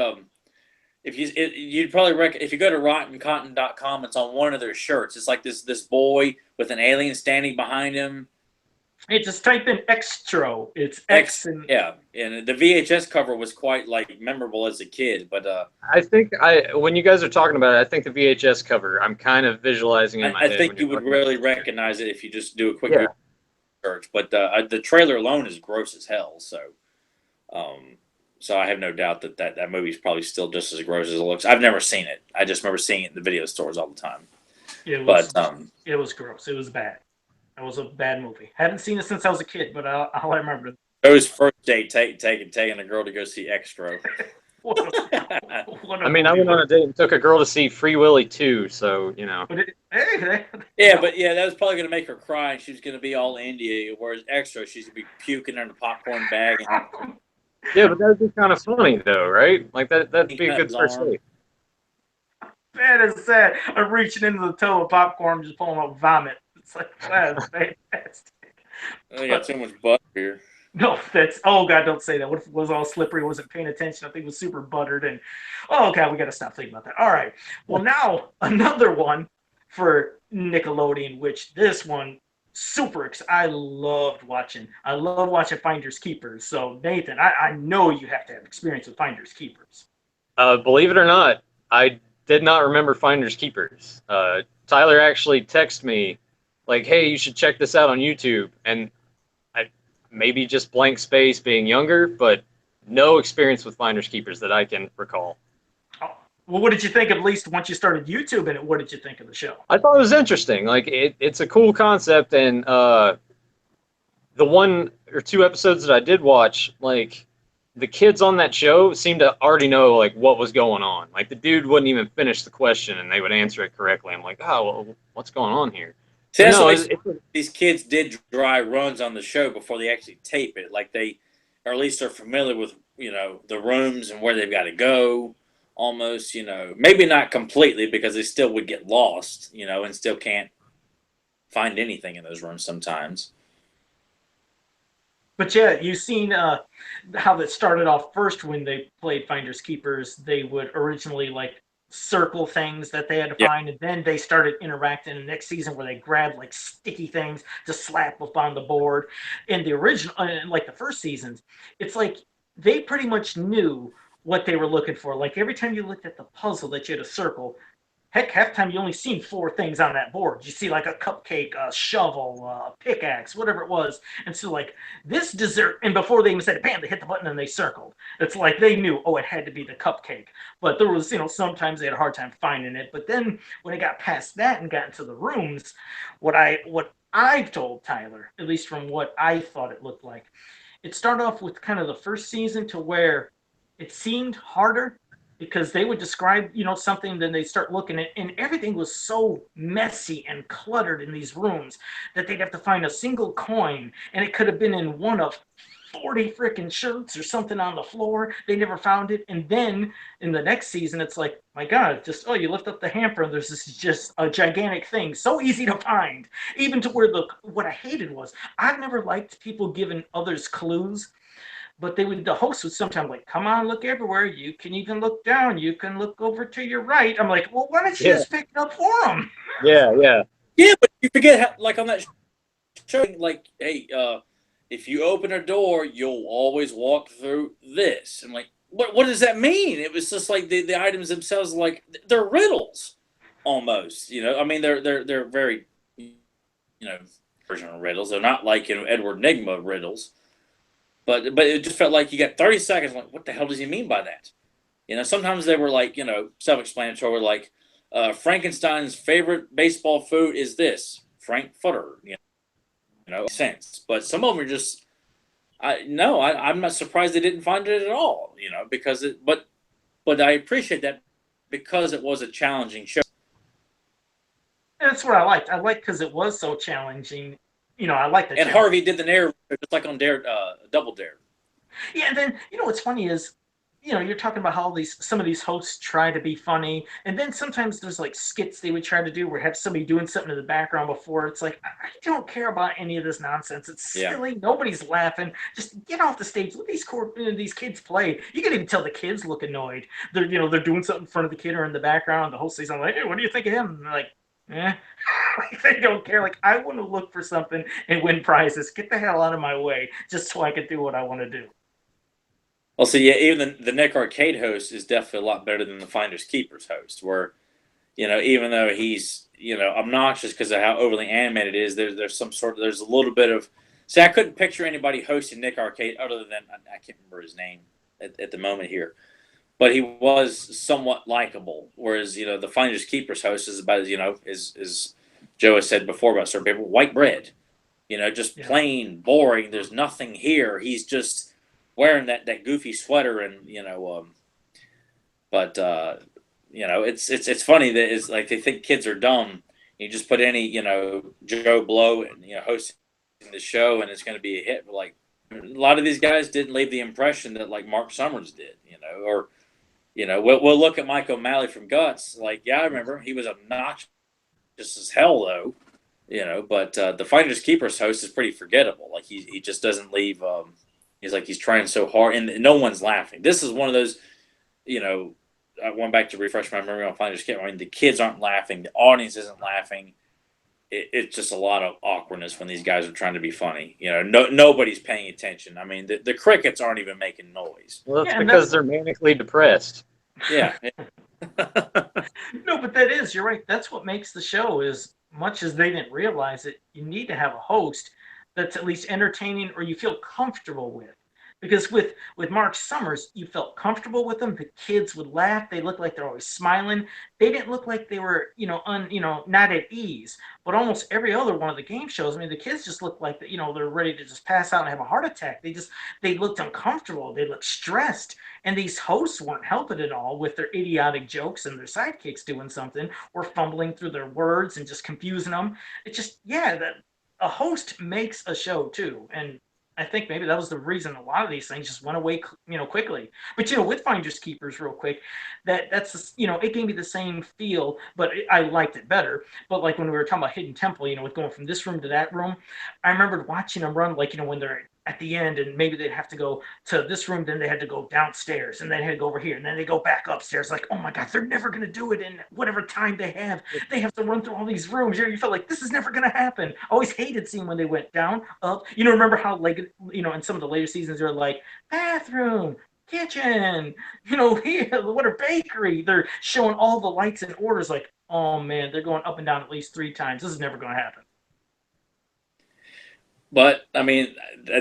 you'd probably if you go to RottenCotton.com, it's on one of their shirts. It's like this boy with an alien standing behind him. Hey, just type in Extro. It's X and yeah, and the VHS cover was quite memorable as a kid. But I think when you guys are talking about it, I think the VHS cover, I'm kind of visualizing in my head. I think you would really recognize it if you just do a quick search. But the trailer alone is gross as hell. So I have no doubt that movie is probably still just as gross as it looks. I've never seen it. I just remember seeing it in the video stores all the time. It was gross. It was bad. It was a bad movie. Hadn't seen it since I was a kid, but all I remember. Joe's first date taking a girl to go see Extro. I mean, I went on a date and took a girl to see Free Willy 2, so, Yeah, but that was probably going to make her cry, and she was going to be all India, whereas Extro, she's going to be puking in a popcorn bag. Yeah, but that would be kind of funny, though, right? Like, that'd be a good first date. bad as that. I'm reaching into the toe of popcorn, just pulling out vomit. It's like that is fantastic. I got But too much butter here. no, that's oh god, don't say that. What if it was all slippery? Wasn't paying attention. I think it was super buttered, and oh god, we got to stop thinking about that. All right. Well, now another one for Nickelodeon, which this one I loved watching. I love watching Finders Keepers. So Nathan, I know you have to have experience with Finders Keepers. Believe it or not, I did not remember Finders Keepers. Tyler actually texted me, like, "Hey, you should check this out on YouTube." And I maybe just blank space being younger, but no experience with Finders Keepers that I can recall. Oh, well, what did you think? At least once you started YouTubing it, what did you think of the show? I thought it was interesting. Like, it's a cool concept, and the 1 or 2 episodes that I did watch, like, the kids on that show seemed to already know like what was going on. Like the dude wouldn't even finish the question and they would answer it correctly. I'm like, oh, well, what's going on here? See, But that's no, like these kids did dry runs on the show before they actually tape it. Like they, or at least are familiar with the rooms and where they've got to go. Almost, maybe not completely because they still would get lost, and still can't find anything in those rooms sometimes. But yeah, you've seen how that started off first when they played Finders Keepers. They would originally like circle things that they had to Yeah. find, and then they started interacting in the next season where they grabbed like sticky things to slap up on the board. In the original, like the first seasons, it's like they pretty much knew what they were looking for. Like every time you looked at the puzzle that you had to circle, heck, half the time you only seen 4 things on that board. You see like a cupcake, a shovel, a pickaxe, whatever it was. And so like this dessert, and before they even said it, bam, they hit the button and they circled. It's like they knew, oh, it had to be the cupcake. But there was, sometimes they had a hard time finding it. But then when it got past that and got into the rooms, what I've told Tyler, at least from what I thought it looked like, it started off with kind of the first season to where it seemed harder because they would describe something, then they start looking at, and everything was so messy and cluttered in these rooms that they'd have to find a single coin, and it could have been in one of 40 freaking shirts or something on the floor. They never found it. And then in the next season it's like, my god, just you lift up the hamper and there's this just a gigantic thing so easy to find, even to where what I hated was I've never liked people giving others clues, but the host would sometimes like, come on, look everywhere. You can even look down. You can look over to your right. I'm like, well, why don't you just pick it up for them? yeah. Yeah, but you forget how, like on that show, like, hey, if you open a door, you'll always walk through this. And like, what does that mean? It was just like the items themselves, like they're riddles, almost. I mean, they're very, original riddles. They're not like Edward Nygma riddles. But it just felt like you got 30 seconds. Like, what the hell does he mean by that? Sometimes they were like, self-explanatory. Like, Frankenstein's favorite baseball food is this Frankfurter. Sense. But some of them are just, I'm not surprised they didn't find it at all. Because but I appreciate that because it was a challenging show. That's what I liked. I liked because it was so challenging. I like the and challenge. Harvey did the narrative just like on Double Dare. Yeah, and then what's funny is, you're talking about how some of these hosts try to be funny, and then sometimes there's like skits they would try to do where have somebody doing something in the background before. It's like, I don't care about any of this nonsense. It's silly. Yeah. Nobody's laughing. Just get off the stage. Let these kids play. You can even tell the kids look annoyed. They're they're doing something in front of the kid or in the background. The host says, "I'm like, hey, what do you think of him?" And they're like, they don't care. Like, I want to look for something and win prizes. Get the hell out of my way, just so I can do what I want to do. Well, see, yeah, even the Nick Arcade host is definitely a lot better than the Finders Keepers host. Where, even though he's obnoxious because of how overly animated it is, there's a little bit of. See, I couldn't picture anybody hosting Nick Arcade other than I can't remember his name at the moment here. But he was somewhat likable, whereas the Finders Keepers host is about as Joe has said before about certain people, white bread, just plain boring. There's nothing here. He's just wearing that goofy sweater and but it's funny that it's like they think kids are dumb. You just put any Joe Blow and hosting the show and it's going to be a hit. But like a lot of these guys didn't leave the impression that like Mark Summers did, or You know, we'll look at Mike O'Malley from Guts. Like, yeah, I remember he was obnoxious as hell, though. You know, but the Finders Keepers host is pretty forgettable. Like he just doesn't leave. He's like he's trying so hard, and no one's laughing. This is one of those. You know, I went back to refresh my memory on Finders Keepers. I mean, the kids aren't laughing. The audience isn't laughing. It's just a lot of awkwardness when these guys are trying to be funny. You know, nobody's paying attention. I mean, the crickets aren't even making noise. Well, that's because they're manically depressed. Yeah. No, but that is, you're right. That's what makes the show, is much as they didn't realize it, you need to have a host that's at least entertaining or you feel comfortable with. Because with Mark Summers, you felt comfortable with them. The kids would laugh. They looked like they're always smiling. They didn't look like they were, not at ease. But almost every other one of the game shows, I mean, the kids just looked like, they're ready to just pass out and have a heart attack. They looked uncomfortable. They looked stressed. And these hosts weren't helping at all with their idiotic jokes and their sidekicks doing something or fumbling through their words and just confusing them. It just, that a host makes a show too. And I think maybe that was the reason a lot of these things just went away, quickly. But with Finders Keepers, real quick, that's it gave me the same feel, but I liked it better. But like when we were talking about Hidden Temple, with going from this room to that room, I remembered watching them run, like when they're at the end, and maybe they'd have to go to this room, then they had to go downstairs, and then they had to go over here, and then they go back upstairs. Like, oh my God, they're never going to do it in whatever time they have. They have to run through all these rooms. You felt like this is never going to happen. I always hated seeing when they went down, up. Remember how, like, in some of the later seasons, they're like, bathroom, kitchen, here, what a bakery. They're showing all the lights and orders, like, oh man, they're going up and down at least 3 times. This is never going to happen. But I mean,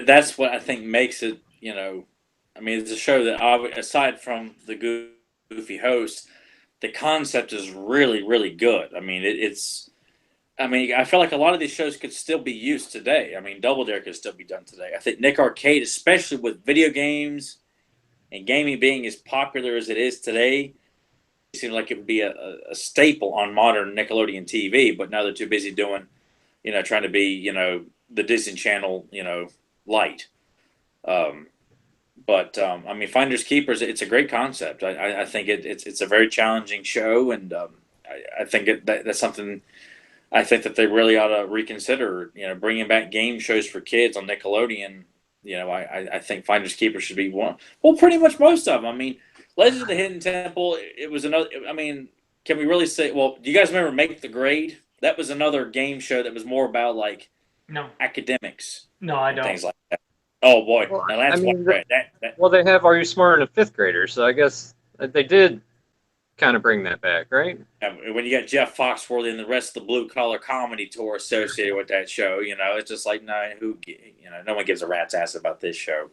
that's what I think makes it. I mean, it's a show that, aside from the goofy host, the concept is really, really good. I mean, it's. I mean, I feel like a lot of these shows could still be used today. I mean, Double Dare could still be done today. I think Nick Arcade, especially with video games and gaming being as popular as it is today, it seems like it would be a staple on modern Nickelodeon TV. But now they're too busy doing, trying to be, the Disney Channel, light. But I mean, Finders Keepers, it's a great concept. I think it's a very challenging show, and I think that's something I think that they really ought to reconsider. Bringing back game shows for kids on Nickelodeon. I think Finders Keepers should be one. Well, pretty much most of them. I mean, Legends of the Hidden Temple. It was another. I mean, can we really say? Well, do you guys remember Make the Grade? That was another game show that was more about like. No. Academics. No, I don't. Things like that. Oh boy, well, now that's one. Well, they have Are You Smarter Than a Fifth Grader? So I guess they did kind of bring that back, right? When you got Jeff Foxworthy and the rest of the Blue Collar Comedy Tour associated with that show, it's just like no one gives a rat's ass about this show.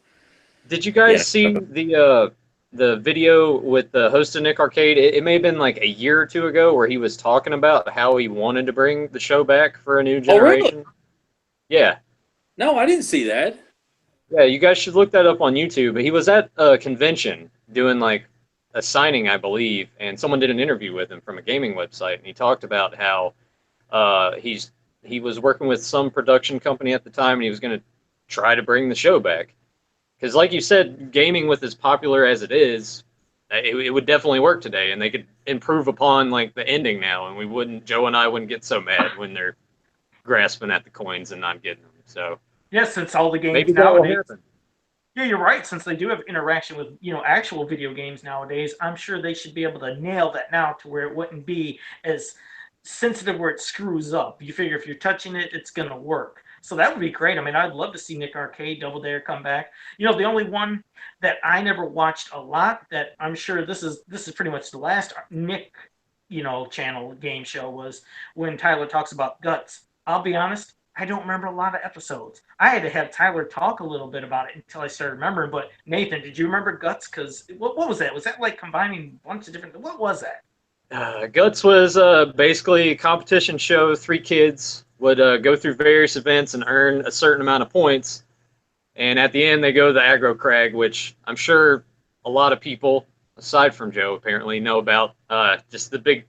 Did you guys see the video with the host of Nick Arcade? It may have been like a year or two ago where he was talking about how he wanted to bring the show back for a new generation. Oh, really? Yeah. No, I didn't see that. Yeah, you guys should look that up on YouTube. He was at a convention doing like a signing, I believe, and someone did an interview with him from a gaming website, and he talked about how he was working with some production company at the time, and he was going to try to bring the show back. Because like you said, gaming with as popular as it is, it would definitely work today, and they could improve upon like the ending now, and Joe and I wouldn't get so mad when they're grasping at the coins and not getting them. So since all the games maybe nowadays. Happen. Yeah, you're right. Since they do have interaction with actual video games nowadays, I'm sure they should be able to nail that now to where it wouldn't be as sensitive where it screws up. You figure if you're touching it, it's gonna work. So that would be great. I mean, I'd love to see Nick Arcade, Double Dare come back. The only one that I never watched a lot that I'm sure this is pretty much the last Nick channel game show was when Tyler talks about Guts. I'll be honest, I don't remember a lot of episodes. I had to have Tyler talk a little bit about it until I started remembering. But Nathan, did you remember Guts? Because what was that? Was that like combining a bunch of different? What was that? Guts was basically a competition show. 3 kids would go through various events and earn a certain amount of points. And at the end, they go to the Aggro Crag, which I'm sure a lot of people, aside from Joe, apparently know about. Just the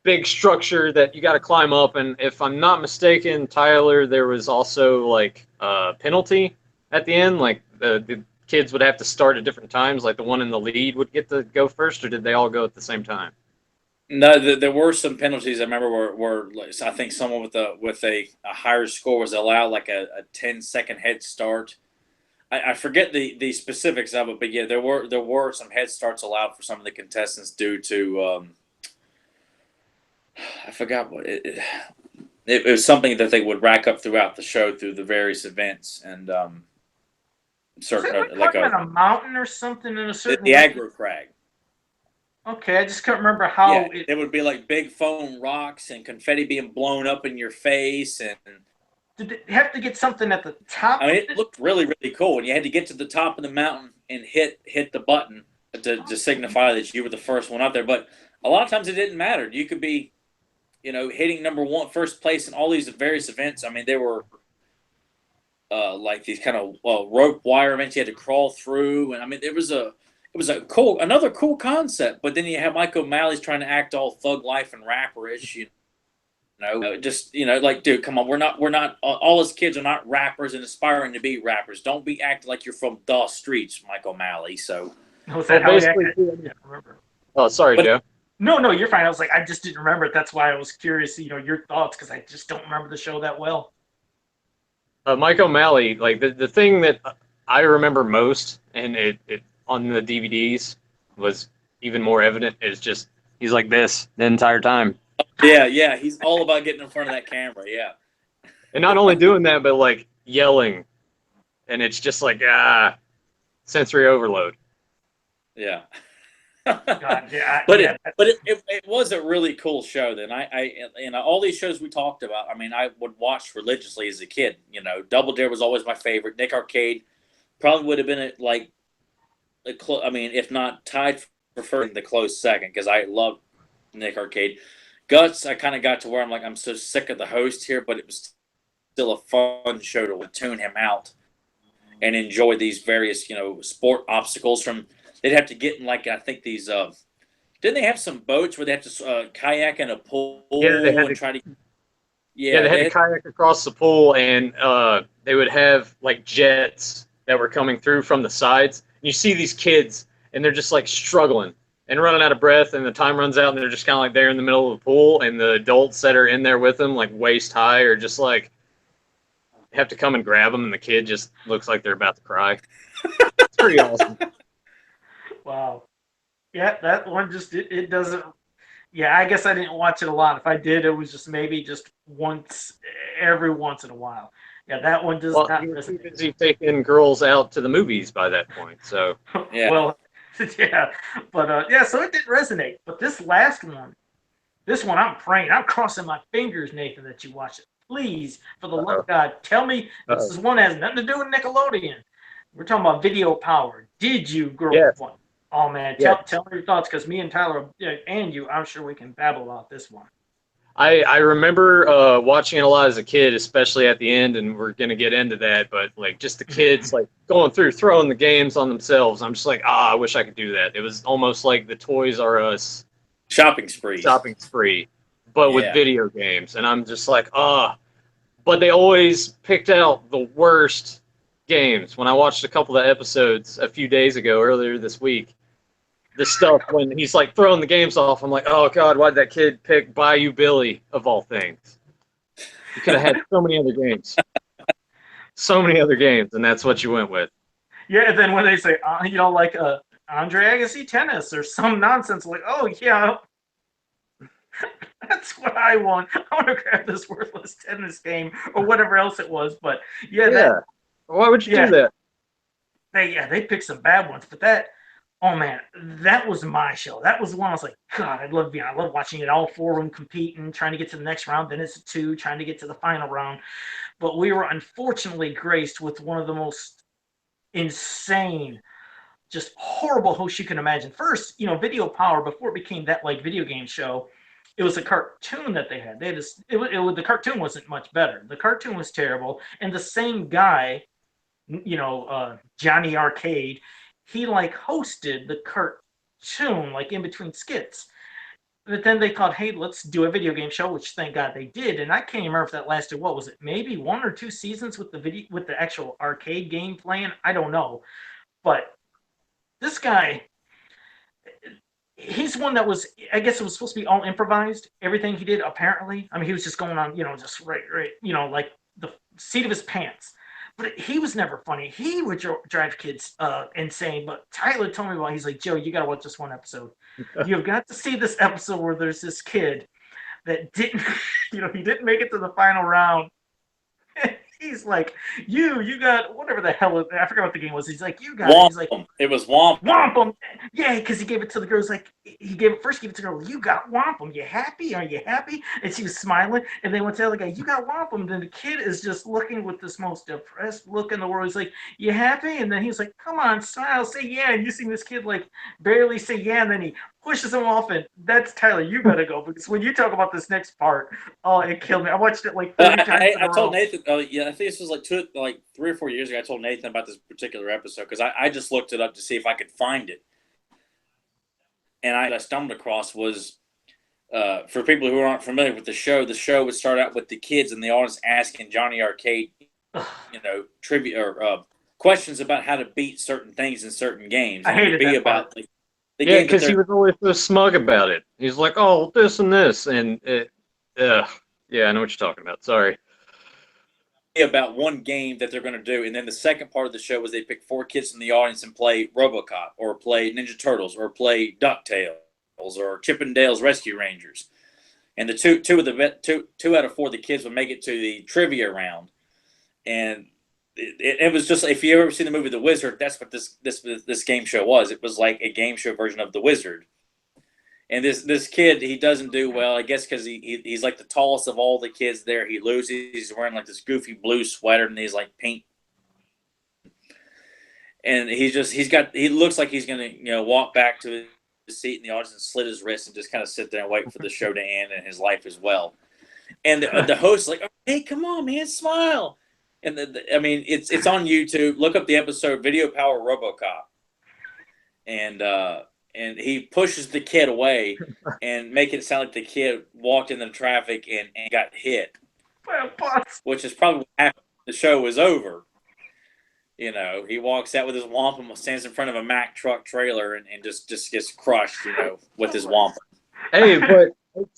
big structure that you got to climb up. And if I'm not mistaken, Tyler, there was also like a penalty at the end. Like the kids would have to start at different times? Like the one in the lead would get to go first, or did they all go at the same time? No, there were some penalties. I remember where like, I think someone with a higher score was allowed like a 10-second head start. I forget the specifics of it, but yeah, there were some head starts allowed for some of the contestants due to I forgot what it was something that they would rack up throughout the show through the various events and Was certain it like like a mountain or something in a certain the way? aggro crag. Okay, I just couldn't remember how Yeah, it. there would be like big foam rocks and confetti being blown up in your face, and Did they have to get something at the top I mean of it it? looked really really cool. And you had to get to the top of the mountain and hit the button to signify that you were the first one up there. But a lot of times it didn't matter. You could be, hitting number one, first place in all these various events. I mean, there were like these kind of rope wire events you had to crawl through, and I mean, it was another cool concept. But then you have Mike O'Malley's trying to act all thug life and rapperish, just like, dude, come on, we're not all us kids are not rappers and aspiring to be rappers. Don't be acting like you're from the streets, Mike O'Malley. So, Was Well, that how he basically, acted? I can't remember. oh, sorry, But Joe. No, you're fine. I was like, I just didn't remember it. That's why I was curious, your thoughts, because I just don't remember the show that well. Mike O'Malley, like the thing that I remember most, and it on the DVDs was even more evident, is just he's like this the entire time. yeah, he's all about getting in front of that camera. Yeah, And not only doing that, but like yelling. And it's just like, sensory overload. yeah. God, yeah, But yeah. it was a really cool show. Then all these shows we talked about. I mean, I would watch religiously as a kid. Double Dare was always my favorite. Nick Arcade probably would have been I mean, if not tied for first, the close second because I love Nick Arcade. Guts, I kind of got to where I'm like, I'm so sick of the host here, but it was still a fun show to tune him out and enjoy these various, sport obstacles from. They'd have to get in like I think these. Didn't they have some boats where they have to kayak in a pool Yeah, they had and to, try to? yeah, they had to kayak across the pool, and they would have like jets that were coming through from the sides. And you see these kids, and they're just like struggling and running out of breath, and the time runs out, and they're just kind of like there in the middle of the pool, and the adults that are in there with them, like waist high, are just like have to come and grab them, and the kid just looks like they're about to cry. It's pretty awesome. Wow. Yeah, that one just it doesn't. Yeah, I guess I didn't watch it a lot. If I did, it was just maybe just every once in a while. Yeah, that one does Well, not you were too resonate. busy taking girls out to the movies by that point, so Yeah. Well, yeah, but yeah, so it didn't resonate. But this last one, I'm praying, I'm crossing my fingers, Nathan, that you watch it. Please, for the love of God, tell me this is one that has nothing to do with Nickelodeon. We're talking about Video Power. Did you grow Yes. up one? Oh man, Yes. tell me your thoughts, because me and Tyler and you, I'm sure we can babble about this one. I remember watching it a lot as a kid, especially at the end, and we're gonna get into that. But like just the kids like going through, throwing the games on themselves. I'm just like, I wish I could do that. It was almost like the Toys R Us Shopping spree. but with Yeah. video games. And I'm just like, But they always picked out the worst games. When I watched a couple of episodes a few days ago, earlier this week, the stuff when he's like throwing the games off, I'm like, oh God, why did that kid pick Bayou Billy of all things? You could have had so many other games. So many other games, and that's what you went with. Yeah, and then when they say, like Andre Agassi tennis or some nonsense, like, oh yeah, that's what I want. I want to grab this worthless tennis game or whatever else it was. But yeah, Why would you Yeah. do that? they picked some bad ones. But oh man, that was my show. That was the one I was like, God, I love watching it. All four of them competing, trying to get to the next round. Then it's a two, trying to get to the final round. But we were unfortunately graced with one of the most insane, just horrible hosts you can imagine. First, Video Power, before it became that like video game show, it was a cartoon that they had. The cartoon wasn't much better. The cartoon was terrible, and the same guy, Johnny Arcade, he like hosted the cartoon like in between skits. But then they thought, hey, let's do a video game show, which thank God they did. And I can't even remember if that lasted, what was it, maybe 1 or 2 seasons with the actual arcade game playing? I don't know. But this guy, he's one that was, I guess it was supposed to be all improvised. Everything he did, apparently. I mean, he was just going on, just right, like the seat of his pants. But he was never funny. He would drive kids insane. But Tyler told me about. He's like, Joe, you got to watch this one episode. You've got to see this episode where there's this kid that didn't, he didn't make it to the final round. He's like, you got whatever the hell. I forgot what the game was. He's like, you got it. He's like, it was wampum. Wampum. Yeah, because he gave it to the girl. He's like, he gave it to the girl. You got wampum. You happy? Are you happy? And she was smiling. And then went to the other guy, you got wampum. And then the kid is just looking with this most depressed look in the world. He's like, you happy? And then he's like, come on, smile, say yeah. And you see this kid like barely say yeah. And then he pushes him off, and that's Tyler. You gotta go, because when you talk about this next part, oh, it killed me. I watched it like 30 times. I told Nathan. I think this was like 3 or 4 years ago. I told Nathan about this particular episode because I just looked it up to see if I could find it, and I stumbled across was for people who aren't familiar with the show. The show would start out with the kids and the audience asking Johnny Arcade, trivia or questions about how to beat certain things in certain games. I hated that about part. Yeah, because he was always so smug about it. He's like, oh, this and this. And, yeah, I know what you're talking about. Sorry. About one game that they're going to do. And then the second part of the show was they pick 4 kids from the audience and play RoboCop or play Ninja Turtles or play DuckTales or Chip and Dale's Rescue Rangers. And the two out of 4 of the kids would make it to the trivia round. And it was just, if you ever seen the movie The Wizard, that's what this game show was. It was like a game show version of The Wizard. And this kid, he doesn't do well, I guess, because he's like the tallest of all the kids there. He loses. He's wearing like this goofy blue sweater and these like pink. And he looks like he's gonna walk back to his seat in the audience and slit his wrist and just kind of sit there and wait for the show to end and his life as well. And the host is like, hey, come on, man, smile. And it's on YouTube. Look up the episode "Video Power RoboCop," and he pushes the kid away and make it sound like the kid walked into traffic and got hit, which is probably what happened. The show was over. He walks out with his wampum, stands in front of a Mack truck trailer, and just gets crushed, with his wampum. Hey, but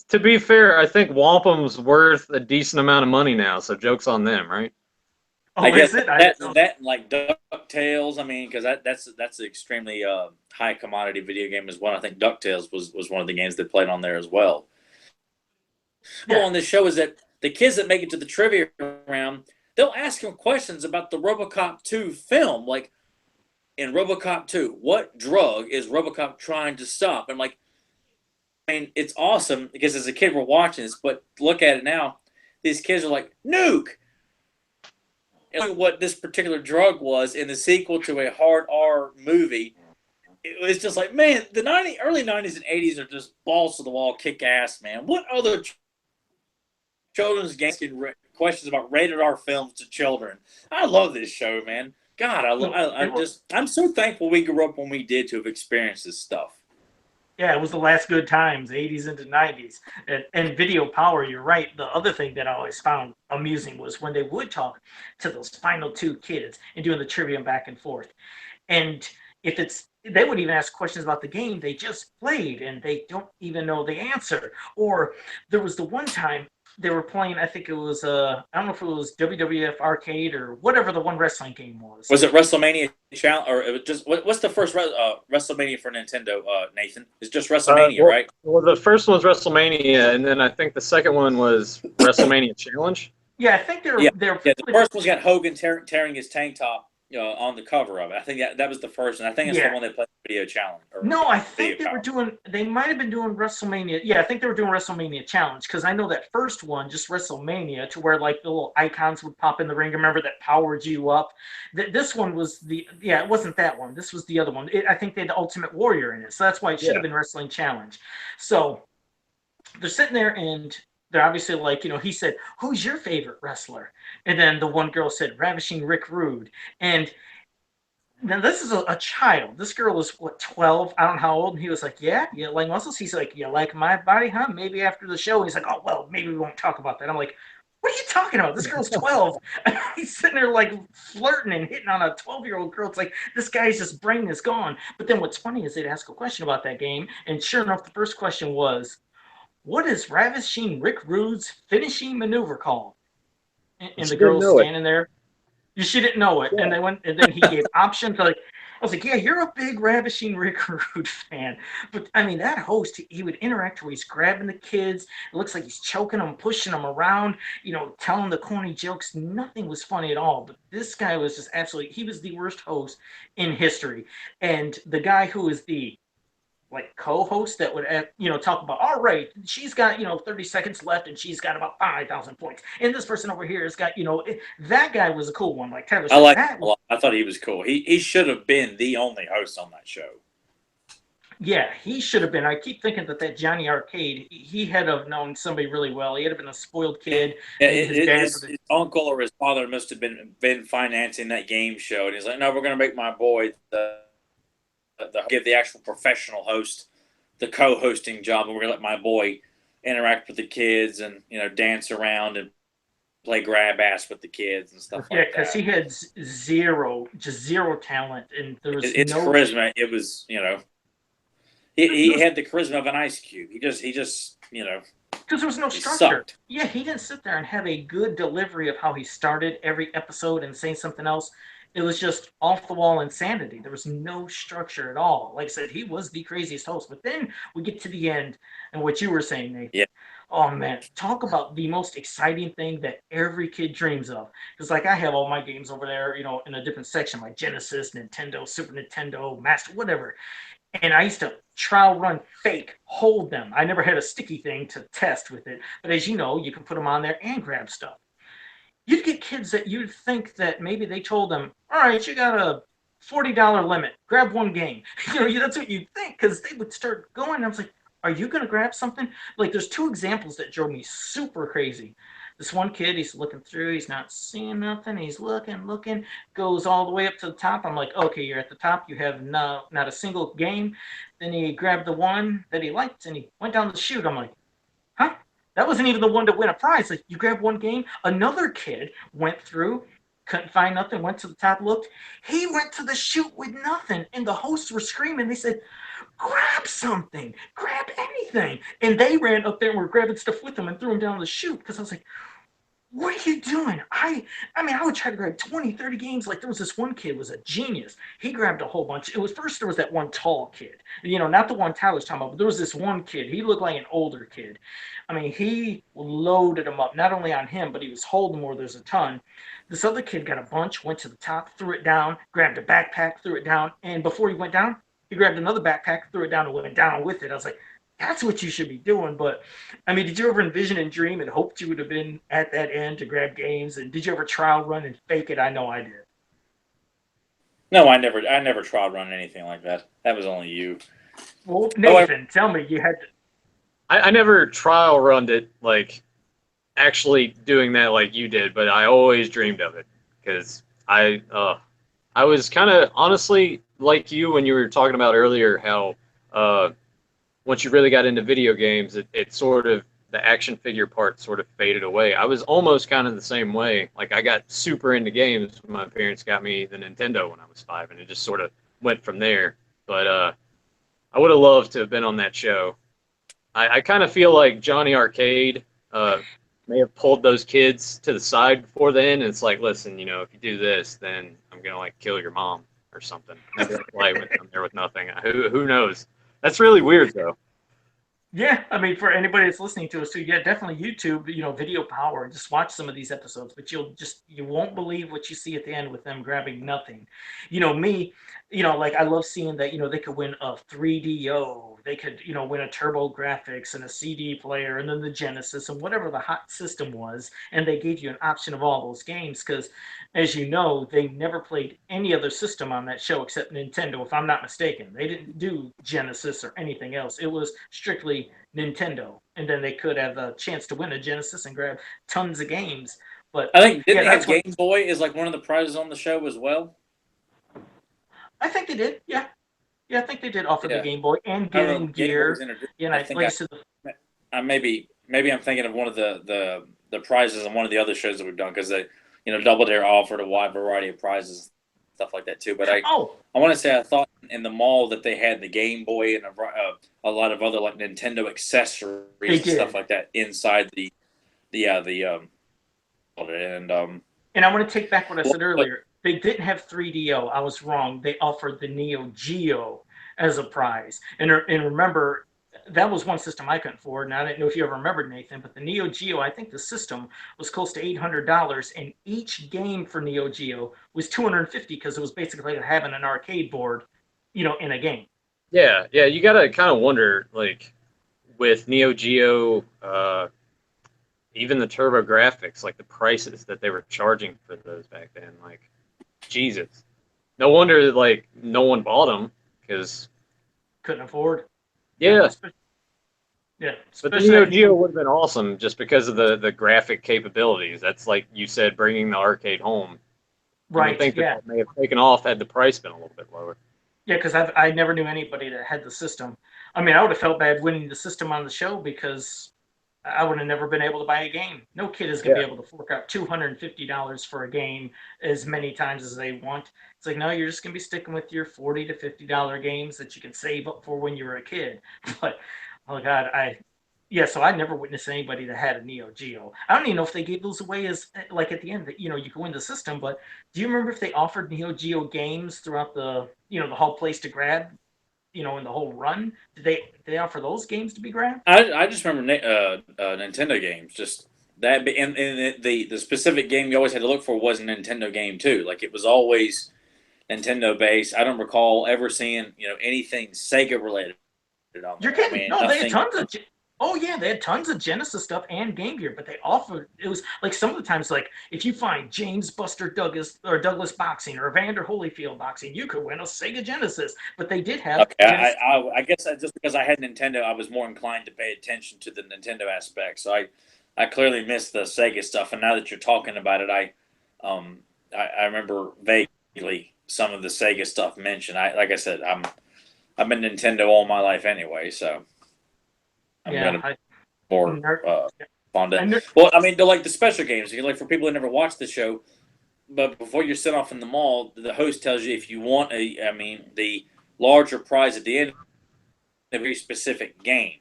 to be fair, I think wampum's worth a decent amount of money now, so joke's on them, right? Oh, I guess it? that like DuckTales. I mean, because that's an extremely high commodity video game as well. I think DuckTales was one of the games they played on there as well. Yeah. On this show is that the kids that make it to the trivia round, they'll ask them questions about the RoboCop 2 film. Like, in RoboCop 2, what drug is RoboCop trying to stop? And it's awesome because as a kid we're watching this, but look at it now. These kids are like, nuke. What this particular drug was in the sequel to a hard R movie, it was just like, man, the early 90s and 80s are just balls to the wall, kick ass, man. What other children's games can questions about rated R films to children? I love this show, man. God, I'm so thankful we grew up when we did to have experienced this stuff. Yeah, it was the last good times, 80s into 90s. And Video Power, you're right. The other thing that I always found amusing was when they would talk to those final 2 kids and doing the trivia back and forth. And they would even ask questions about the game they just played and they don't even know the answer. Or there was the one time they were playing, I think it was, I don't know if it was WWF Arcade or whatever the one wrestling game was. Was it WrestleMania Challenge, or it was just, what's the first WrestleMania for Nintendo, Nathan? It's just WrestleMania, right? Well, the first one was WrestleMania, and then I think the second one was WrestleMania Challenge. Yeah, I think they're the first one's got Hogan tearing his tank top on the cover of it. I think that was the first, and I think it's the one they played Video Challenge. No, I think they might have been doing WrestleMania. Yeah, I think they were doing WrestleMania Challenge, because I know that first one, just WrestleMania, to where like the little icons would pop in the ring. Remember, that powered you up. This one was it wasn't that one. This was the other one. I think they had the Ultimate Warrior in it, so that's why it should have been Wrestling Challenge. So they're sitting there and they're obviously like, he said, who's your favorite wrestler? And then the one girl said, Ravishing Rick Rude. And then this is a child. This girl was, 12? I don't know how old. And he was like, yeah, you like muscles? He's like, you like my body, huh? Maybe after the show. And he's like, oh, well, maybe we won't talk about that. I'm like, What are you talking about? This girl's 12. He's sitting there like flirting and hitting on a 12-year-old girl. It's like this guy's just brain is gone. But then what's funny is they'd ask a question about that game, and sure enough, the first question was, "What is Ravishing Rick Rude's finishing maneuver called?" And She the didn't girl's know it. standing there. She didn't know it, and then he gave options. Like I was like, "Yeah, you're a big Ravishing Rick Rude fan," but I mean that host, he would interact where he's grabbing the kids. It looks like he's choking them, pushing them around, telling the corny jokes. Nothing was funny at all. But this guy was just absolutely. He was the worst host in history, and the guy who was the like co-host that would talk about, all right, she's got 30 seconds left and she's got about 5,000 points, and this person over here has got that guy was a cool one, like Tyler I said. like That him a lot. I thought he was cool. He should have been the only host on that show. Yeah, he should have been. I keep thinking that Johnny Arcade, he had to have known somebody really well. He had to have been a spoiled kid. Yeah, Maybe his dad. his uncle or his father must have been financing that game show, and he's like, "No, we're going to make my boy give the actual professional host the co-hosting job, and we're going to let my boy interact with the kids and dance around and play grab ass with the kids and stuff Yeah, like because that." he had zero talent, and there was It's no charisma. It was he had the charisma of an ice cube. He just because there was no he structure. sucked. Yeah, he didn't sit there and have a good delivery of how he started every episode and saying something else. It was just off the wall insanity. There was no structure at all. Like I said, he was the craziest host. But then we get to the end, and what you were saying, Nathan. Yeah. Oh man, talk about the most exciting thing that every kid dreams of. Because like I have all my games over there, in a different section, like Genesis, Nintendo, Super Nintendo, Master, whatever. And I used to trial run fake, hold them. I never had a sticky thing to test with it. But as you know, you can put them on there and grab stuff. You'd get kids that you'd think that maybe they told them, all right, you got a $40 limit, grab one game. That's what you'd think, because they would start going. And I was like, are you going to grab something? Like, there's two examples that drove me super crazy. This one kid, he's looking through, he's not seeing nothing, he's looking, goes all the way up to the top. I'm like, okay, you're at the top, you have not a single game. Then he grabbed the one that he liked and he went down the chute. I'm like, huh? That wasn't even the one to win a prize. Like, you grab one game. Another kid went through, couldn't find nothing, went to the top, looked. He went to the chute with nothing. And the hosts were screaming. They said, grab something, grab anything. And they ran up there and were grabbing stuff with them and threw them down the chute. Because I was like, what are you doing? I mean, I would try to grab 20, 30 games. Like, there was this one kid was a genius. He grabbed a whole bunch. It was first there was that one tall kid, not the one Tyler's talking about, but there was this one kid. He looked like an older kid. I mean, he loaded them up, not only on him, but he was holding more. There's a ton. This other kid got a bunch, went to the top, threw it down, grabbed a backpack, threw it down, and before he went down, he grabbed another backpack, threw it down, and went down with it. I was like, that's what you should be doing. But I mean, did you ever envision and dream and hoped you would have been at that end to grab games? And did you ever trial run and fake it? I know I did. No, I never trial run anything like that. That was only you. Well, Nathan, tell me you had to. I never trial runned it, like actually doing that like you did, but I always dreamed of it because I was kind of honestly like you when you were talking about earlier how once you really got into video games, it sort of the action figure part sort of faded away. I was almost kind of the same way. Like I got super into games when my parents got me the Nintendo when I was 5, and it just sort of went from there. But I would have loved to have been on that show. I kind of feel like Johnny Arcade may have pulled those kids to the side before then, and it's like, listen, if you do this, then I'm gonna like kill your mom or something. Maybe I'll play with them there with nothing. Who knows? That's really weird though. Yeah, I mean, for anybody that's listening to us too, yeah, definitely YouTube, video power, and just watch some of these episodes. But you won't believe what you see at the end with them grabbing nothing. Me, like I love seeing that, they could win a 3DO, they could, win a Turbo Graphics and a CD player, and then the Genesis and whatever the hot system was, and they gave you an option of all those games because, as you know, they never played any other system on that show except Nintendo, if I'm not mistaken. They didn't do Genesis or anything else. It was strictly Nintendo, and then they could have a chance to win a Genesis and grab tons of games. But I think didn't yeah, they have that's what Game Boy is like one of the prizes on the show as well? I think they did. Yeah, I think they did offer the Yeah. Game Boy and I don't know. Game Game Boy was Gear. introduced. Yeah, and I think like I said, maybe I'm thinking of one of the the prizes on one of the other shows that we've done because Double Dare offered a wide variety of prizes, stuff like that too. But I want to say I thought in the mall that they had the Game Boy and a lot of other like Nintendo accessories and stuff like that inside and I want to take back what I said earlier. They didn't have 3DO. I was wrong. They offered the Neo Geo as a prize. And remember, that was one system I couldn't afford. And I didn't know if you ever remembered, Nathan, but the Neo Geo, I think the system was close to $800. And each game for Neo Geo was $250 because it was basically like having an arcade board, in a game. Yeah. You got to kind of wonder, like, with Neo Geo, even the TurboGrafx, like the prices that they were charging for those back then, like, Jesus. No wonder, like, no one bought them because couldn't afford. Yeah. Yeah. But the Neo Geo would have been awesome just because of the graphic capabilities. That's like you said, bringing the arcade home. Right. I think that may have taken off had the price been a little bit lower. Yeah, because I never knew anybody that had the system. I mean, I would have felt bad winning the system on the show because I would have never been able to buy a game. No kid is going to be able to fork out $250 for a game as many times as they want. It's like, no, you're just going to be sticking with your $40 to $50 games that you can save up for when you were a kid. But, oh, God, so I never witnessed anybody that had a Neo Geo. I don't even know if they gave those away as, like, at the end, that, you could win the system. But do you remember if they offered Neo Geo games throughout the, the whole place to grab? In the whole run, did they offer those games to be grabbed? I just remember Nintendo games. Just that, and the specific game you always had to look for was a Nintendo game too. Like it was always Nintendo based. I don't recall ever seeing anything Sega related on there. You're kidding? No, they had tons of. Oh yeah, they had tons of Genesis stuff and Game Gear, but they offered it was like some of the times like if you find James Buster Douglas or Douglas boxing or Evander Holyfield boxing, you could win a Sega Genesis. But they did have. Okay, I guess just because I had Nintendo, I was more inclined to pay attention to the Nintendo aspect. So I clearly missed the Sega stuff, and now that you're talking about it, I remember vaguely some of the Sega stuff mentioned. Like I said, I've been Nintendo all my life anyway, so. I'm more fond of. Well, I mean, like the special games. Like for people who never watched the show, but before you're sent off in the mall, the host tells you if you want the larger prize at the end, a very specific game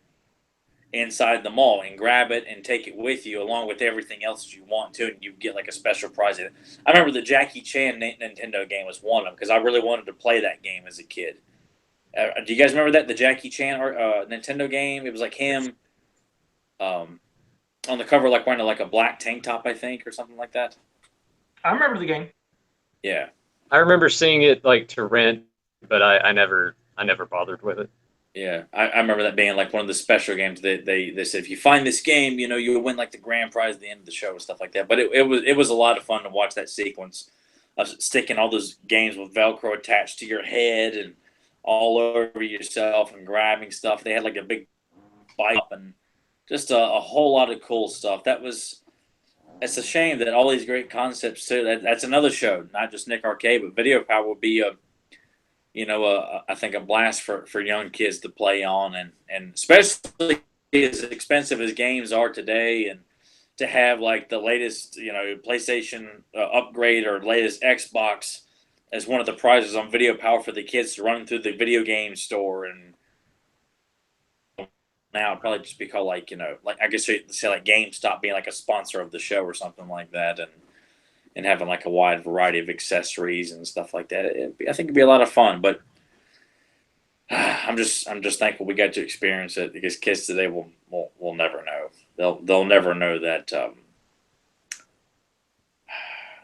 inside the mall, and grab it and take it with you along with everything else that you want to, and you get like a special prize. I remember the Jackie Chan Nintendo game was one of them because I really wanted to play that game as a kid. Do you guys remember that the Jackie Chan Nintendo game? It was like him on the cover, like wearing like a black tank top, I think, or something like that. I remember the game. Yeah, I remember seeing it like to rent, but I never bothered with it. Yeah, I remember that being like one of the special games. They said if you find this game, you'll win like the grand prize at the end of the show and stuff like that. But it was a lot of fun to watch that sequence of sticking all those games with Velcro attached to your head and all over yourself and grabbing stuff. They had like a big bike and just a whole lot of cool stuff. It's a shame that all these great concepts too. That's another show, not just Nick Arcade, but Video Power will be I think a blast for young kids to play on, and especially as expensive as games are today, and to have like the latest PlayStation upgrade or latest Xbox as one of the prizes on Video Power for the kids to run through the video game store. And now it'd probably just be called like I guess you'd say like GameStop being like a sponsor of the show or something like that, and having like a wide variety of accessories and stuff like that. I think it'd be a lot of fun, but I'm just thankful we got to experience it because kids today will never know. They'll never know that.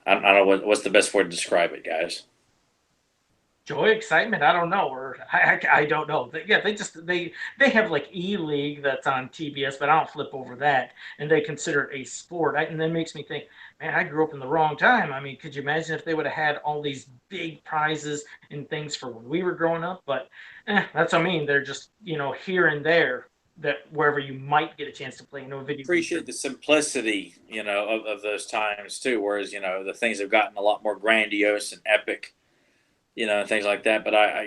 I don't know what's the best way to describe it, guys. Joy, excitement, I don't know, or I don't know. They have like E-League that's on TBS, but I don't flip over that, and they consider it a sport. And that makes me think, man, I grew up in the wrong time. I mean, could you imagine if they would have had all these big prizes and things for when we were growing up? But that's what I mean. They're just here and there, that wherever you might get a chance to play video. Appreciate the simplicity of those times too, whereas the things have gotten a lot more grandiose and epic. And things like that. But I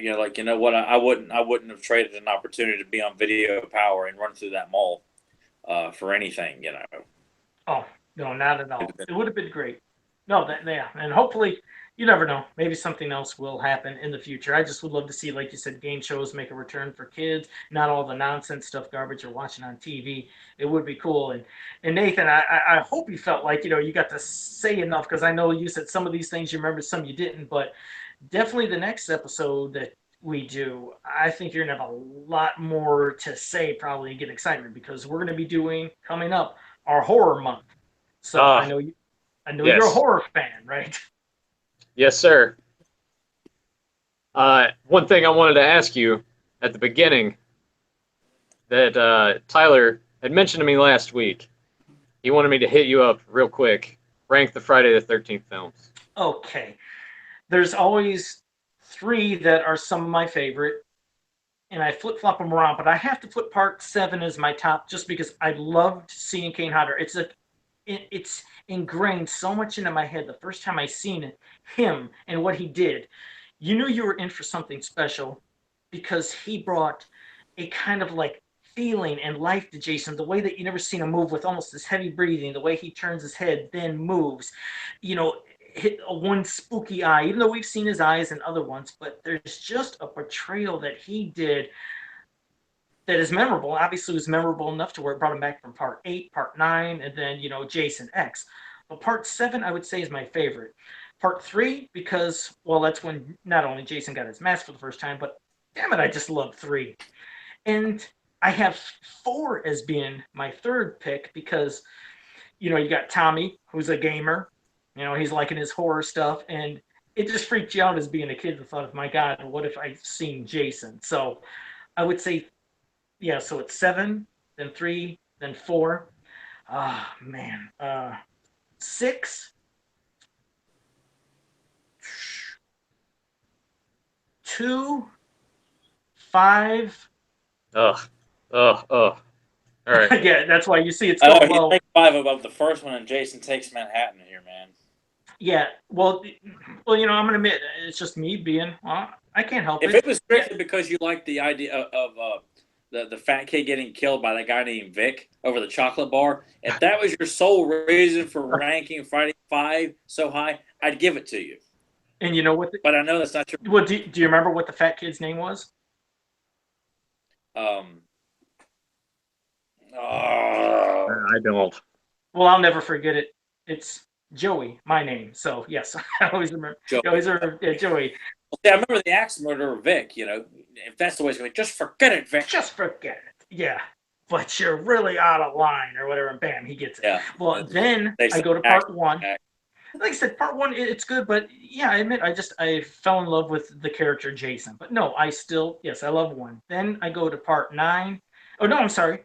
wouldn't have traded an opportunity to be on Video Power and run through that mall for anything. Oh, No, not at all. It would have been great. No, that yeah, and hopefully, you never know. Maybe something else will happen in the future. I just would love to see, like you said, game shows make a return for kids. Not all the nonsense stuff, garbage you're watching on TV. It would be cool. And Nathan, I hope you felt like you got to say enough because I know you said some of these things you remember, some you didn't. But definitely the next episode that we do, I think you're gonna have a lot more to say probably and get excitement because we're gonna be doing coming up our horror month. So Ah, I know you're a yes. horror fan, right? Yes, sir. One thing I wanted to ask you at the beginning that Tyler had mentioned to me last week. He wanted me to hit you up real quick. Rank the Friday the 13th films. Okay. There's always three that are some of my favorite, and I flip flop them around, but I have to put Part 7 as my top just because I loved seeing Kane Hodder. It's ingrained so much into my head the first time I seen it, him and what he did. You knew you were in for something special because he brought a kind of like feeling and life to Jason, the way that you never seen him move with almost this heavy breathing, the way he turns his head, then moves, hit one spooky eye, even though we've seen his eyes in other ones, but there's just a portrayal that he did that is memorable. Obviously, it was memorable enough to where it brought him back from part 8, part 9, and then, Jason X. But part 7, I would say, is my favorite. Part 3, because, well, that's when not only Jason got his mask for the first time, but damn it, I just love 3. And I have 4 as being my third pick because, you got Tommy, who's a gamer. He's liking his horror stuff. And it just freaked you out as being a kid that thought of, my God, what if I'd seen Jason? So I would say, yeah, so it's 7, then 3, then 4. Ah, man. 6, 2, 5. Ugh. Ugh. Ugh. All right. Yeah, that's why you see it's Oh, going he low. takes 5 above the first one, and Jason Takes Manhattan here, man. Yeah, well, I'm gonna admit it's just me being. Well, I can't help If it. it was strictly because you like the idea of the fat kid getting killed by that guy named Vic over the chocolate bar, if that was your sole reason for ranking Friday 5 so high, I'd give it to you. And you know what? But I know that's not your. Well, do you remember what the fat kid's name was? Um, I don't. Well, I'll never forget it. It's Joey, my name. So yes, I always remember. Joey. I always remember Joey. See, I remember the axe murderer Vic. If that's the way it's going, just forget it, Vic. Just forget it. Yeah, but you're really out of line or whatever. And bam, he gets it. Yeah. Well, then I go to part 1. Like I said, part 1 it's good, but yeah, I admit I fell in love with the character Jason. But no, I love 1. Then I go to part 9. Oh no, I'm sorry.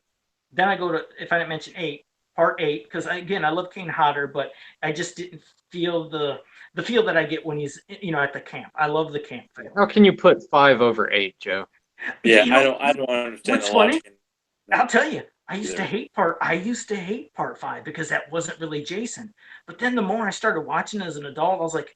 Then I go to, if I didn't mention 8, part 8, because again I love Kane Hodder, but I just didn't feel the feel that I get when he's at the camp. I love the camp feel. How can you put 5 over 8, Joe? Yeah, I don't understand. What's funny? Logic. I'll tell you, I used to hate part 5 because that wasn't really Jason. But then the more I started watching as an adult, I was like,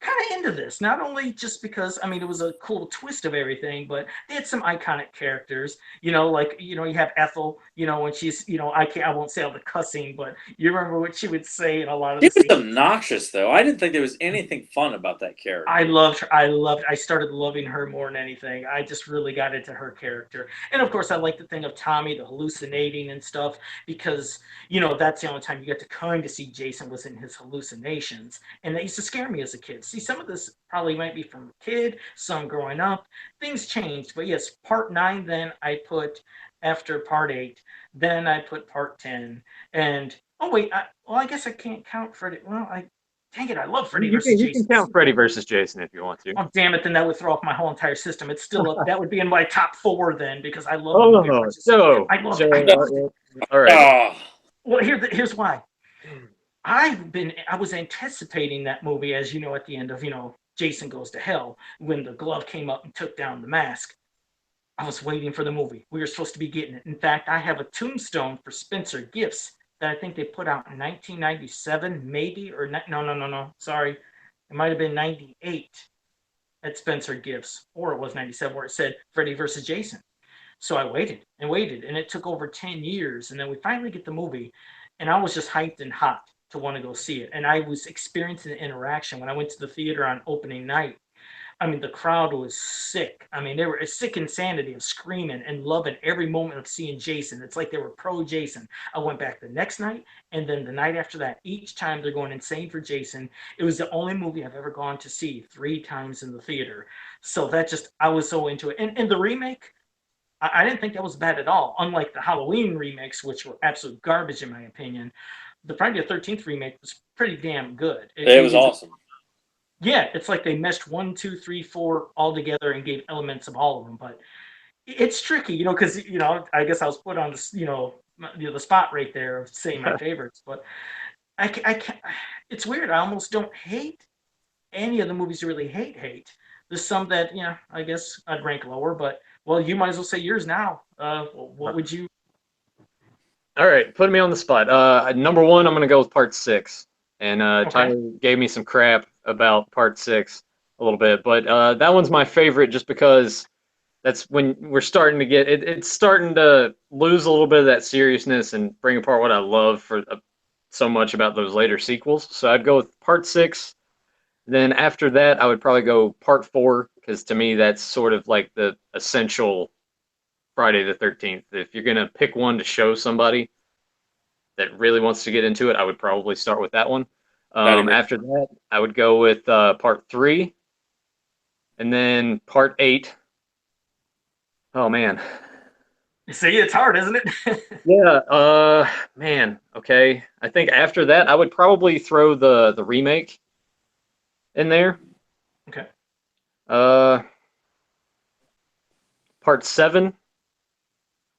kind of into this. Not only just because it was a cool twist of everything, but they had some iconic characters. You have Ethel. When she's I won't say all the cussing, but you remember what she would say in a lot of She the was scenes. obnoxious, though. I didn't think there was anything fun about that character. I loved her. I started loving her more than anything. I just really got into her character. And of course, I like the thing of Tommy, the hallucinating and stuff, because, that's the only time you get to kind of see Jason was in his hallucinations. And that used to scare me as a kid. See, some of this probably might be from a kid, some growing up. Things changed. But yes, part 9, then I put after part 8. Then I put part 10. And, oh, wait, I guess I can't count Freddy. Well, dang it, I love Freddy versus You Jason. can count Freddy versus Jason if you want to. Oh, damn it, then that would throw off my whole entire system. It's still up. That would be in my top 4 then, because I love the movie. So, I love it. all right. Oh, Well, here's why. I was anticipating that movie, as you know, at the end of, Jason Goes to Hell, when the glove came up and took down the mask. I was waiting for the movie. We were supposed to be getting it. In fact, I have a tombstone for Spencer Gifts that I think they put out in 1997, maybe, or no. Sorry. It might have been 98 at Spencer Gifts, or it was 97, where it said Freddy versus Jason. So I waited and waited, and it took over 10 years, and then we finally get the movie. and I was just hyped and hot to want to go see it. And I was experiencing the interaction when I went to the theater on opening night. I mean, the crowd was sick. I mean, they were a sick insanity of screaming and loving every moment of seeing Jason. It's like they were pro Jason. I went back the next night and then the night after that. Each time they're going insane for Jason. It was the only movie I've ever gone to see 3 times in the theater. So that just, I was so into it. And the remake, I didn't think that was bad at all. Unlike the Halloween remakes, which were absolute garbage in my opinion, the Friday the 13th remake was pretty damn good. It was awesome. Yeah, it's like they meshed 1, 2, 3, 4 all together and gave elements of all of them. But it's tricky, because I guess I was put on this, the spot right there of saying my favorites. But I can't. It's weird. I almost don't hate any of the movies you really hate. There's some that I guess I'd rank lower. But well, you might as well say yours now. What would you? All right, putting me on the spot. Number one, I'm gonna go with Part 6, and Okay. Tyler gave me some crap about Part 6 a little bit, but that one's my favorite just because that's when we're starting to get it's starting to lose a little bit of that seriousness and bring apart what I love for so much about those later sequels. So I'd go with Part 6. Then after that, I would probably go Part 4 because to me that's sort of like the essential Friday the 13th. If you're gonna pick one to show somebody that really wants to get into it, I would probably start with that one. After that, I would go with Part 3, and then Part 8. Oh man, See, it's hard, isn't it? yeah. Man. Okay. I think after that, I would probably throw the remake in there. Okay. Part 7,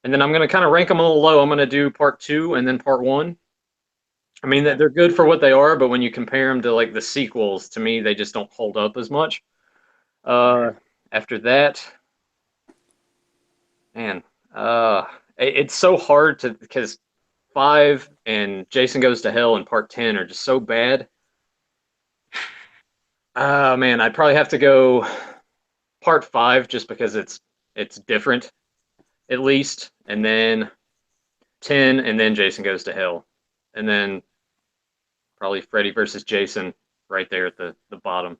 and then I'm gonna kind of rank them a little low. I'm gonna do Part 2 and then Part 1. I mean, they're good for what they are, but when you compare them to like the sequels, to me, they just don't hold up as much. After that, man, it's so hard to because 5 and Jason Goes to Hell and Part 10 are just so bad. Man, I'd probably have to go Part 5 just because it's different, at least, and then 10, and then Jason Goes to Hell, and then probably Freddy versus Jason right there at the bottom.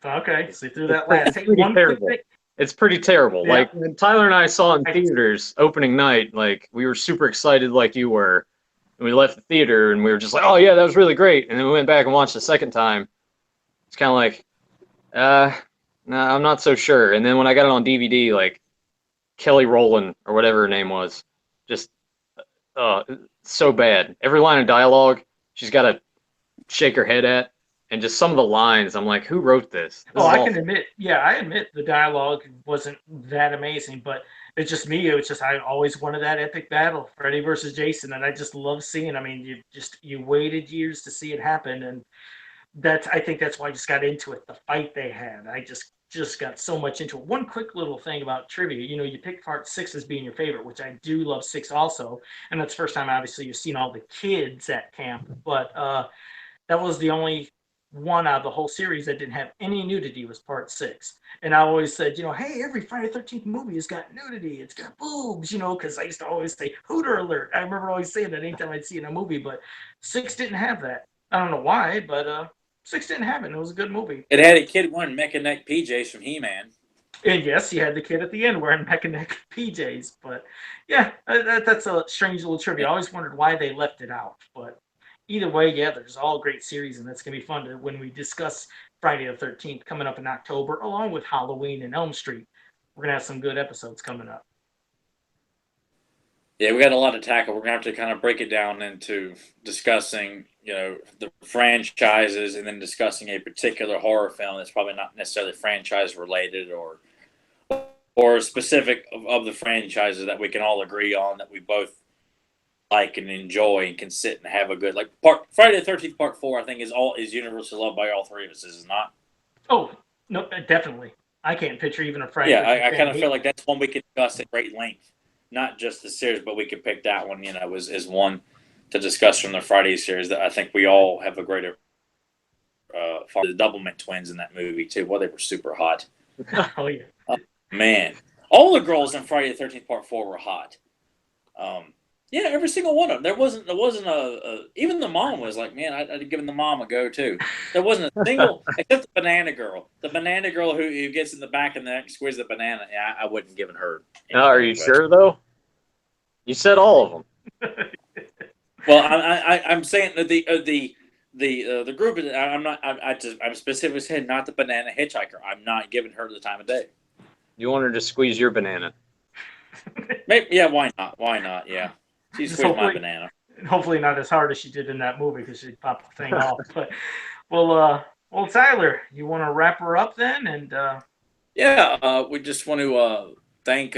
Okay, so through that last. Hey, pretty one terrible. quick thing. It's pretty terrible. Yeah. Like when Tyler and I saw it in theaters opening night, like we were super excited like you were. And we left the theater and we were just like, oh yeah, that was really great. And then we went back and watched the second time. It's kind of like, no, I'm not so sure. And then when I got it on DVD, like Kelly Rowland or whatever her name was, just so bad. Every line of dialogue, she's got to shake her head at. And just some of the lines, I'm like, who wrote this? I can admit, I admit the dialogue wasn't that amazing, but it's just me. It was just I always wanted that epic battle, Freddy versus Jason, and I just love seeing. I mean, you waited years to see it happen, and I think that's why I just got into it. The fight they had, I just got so much into it. One quick little thing about trivia, you picked Part 6 as being your favorite, which I do love 6 also, and that's the first time obviously you've seen all the kids at camp, but that was the only one out of the whole series that didn't have any nudity was Part 6. And I always said, hey, every Friday the 13th movie has got nudity. It's got boobs, because I used to always say Hooter alert. I remember always saying that anytime I'd see it in a movie, but 6 didn't have that. I don't know why, but 6 didn't have it. It was a good movie. It had a kid wearing mecha neck PJs from He-Man. And yes, you had the kid at the end wearing mecha neck PJs. But yeah, that's a strange little trivia. I always wondered why they left it out, but either way, yeah, there's all great series, and that's going to be fun when we discuss Friday the 13th coming up in October, along with Halloween and Elm Street. We're going to have some good episodes coming up. Yeah, we got a lot to tackle. We're going to have to kind of break it down into discussing, the franchises and then discussing a particular horror film that's probably not necessarily franchise related or specific of the franchises that we can all agree on that we both like and enjoy and can sit and have a good Friday the 13th Part 4 I think is universally loved by all three of us, is it not? Oh no, definitely. I can't picture even a Friday. Yeah, I kind of feel like that's one we could discuss at great length, not just the series, but we could pick that one. As one to discuss from the Friday series that I think we all have a greater. The Doublemint twins in that movie too. Well, they were super hot. Oh yeah. Man, all the girls in Friday the 13th Part 4 were hot. Yeah, every single one of them. There wasn't even the mom was like, man, I'd given the mom a go too. There wasn't a single except the banana girl. The banana girl who gets in the back of the neck, squeezes the banana. Yeah, I wouldn't given her Are you anything. But, sure though? You said all of them. well, I'm saying that the group. I'm not. I'm specifically saying not the banana hitchhiker. I'm not giving her the time of day. You want her to squeeze your banana. Maybe, yeah, why not? Why not? Yeah, she Just squeezed my banana. hopefully not as hard as she did in that movie because she'd pop the thing off. But well, Tyler, you want to wrap her up then? And Yeah, we just want to thank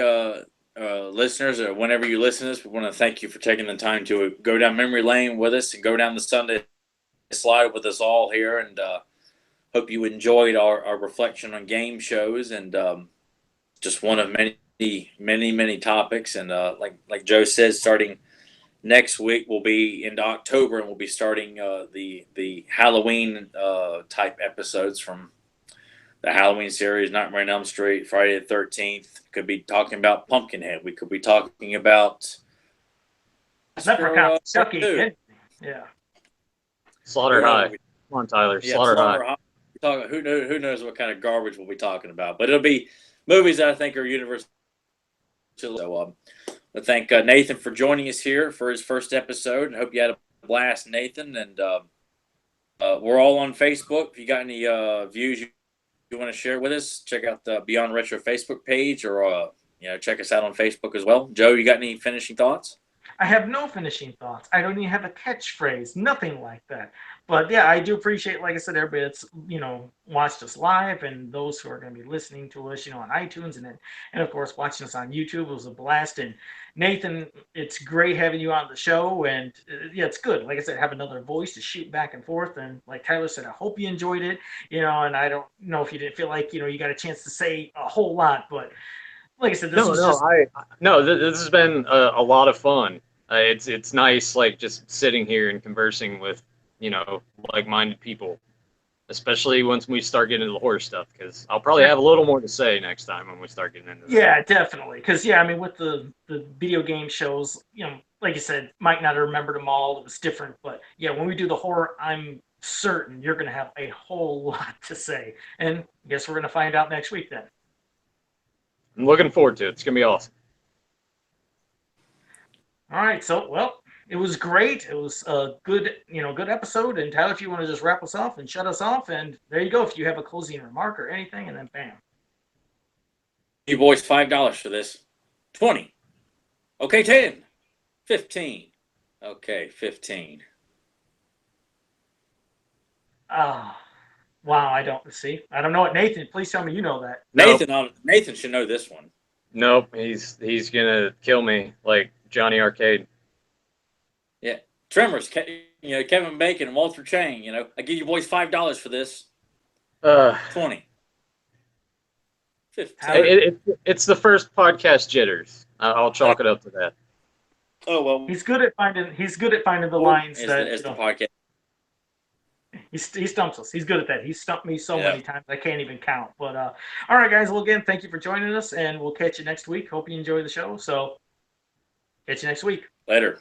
listeners, or whenever you listen to this, we want to thank you for taking the time to go down memory lane with us and go down the Sunday slide with us all here. And hope you enjoyed our reflection on game shows and just one of many topics. And like Joe says, starting next week we'll be into October and we'll be starting the Halloween type episodes from the Halloween series, Nightmare on Elm Street, Friday the 13th. Could be talking about Pumpkinhead. We could be talking about Leprechaun, Part Chucky, 2. yeah. Slaughter High. Come on, Tyler. Yeah, Slaughter High. High. Who knows what kind of garbage we'll be talking about, but it'll be movies that I think are universal. So I thank Nathan for joining us here for his first episode, and hope you had a blast, Nathan. And we're all on Facebook. If you got any views you want to share with us, check out the Beyond Retro Facebook page, or check us out on Facebook as well. Joe, you got any finishing thoughts? I have no finishing thoughts. I don't even have a catchphrase, nothing like that. But yeah, I do appreciate, like I said, everybody that's watched us live, and those who are going to be listening to us, on iTunes, and of course watching us on YouTube. It was a blast. And Nathan, it's great having you on the show, and yeah, it's good. Like I said, have another voice to shoot back and forth. And like Tyler said, I hope you enjoyed it. And I don't know if you didn't feel like you got a chance to say a whole lot, but like I said, this this has been a lot of fun. It's nice, like just sitting here and conversing with like-minded people, especially once we start getting into the horror stuff. Because I'll probably have a little more to say next time when we start getting into that. Yeah, definitely. Because I mean, with the video game shows, like you said, might not have remembered them all. It was different, but yeah, when we do the horror, I'm certain you're going to have a whole lot to say, and I guess we're going to find out next week then. I'm looking forward to it. It's going to be awesome. All right, so well, it was great. It was a good episode. And Tyler, if you want to just wrap us off and shut us off, and there you go. If you have a closing remark or anything, and then bam. You boys, $5 for this. 20. Okay, 10. 15. Okay, 15. Wow, I don't know it. Nathan, please tell me you know that. Nathan should know this one. Nope, he's gonna kill me like Johnny Arcade. Yeah, Tremors. Kevin Bacon and Walter Chang. I give you boys $5 for this. 20. 15. It's the first podcast jitters. I'll chalk it up to that. Oh well, he's good at finding the lines as the podcast. He stumps us. He's good at that. He stumped me so many times I can't even count. But all right, guys. Well, again, thank you for joining us, and we'll catch you next week. Hope you enjoy the show. So, catch you next week. Later.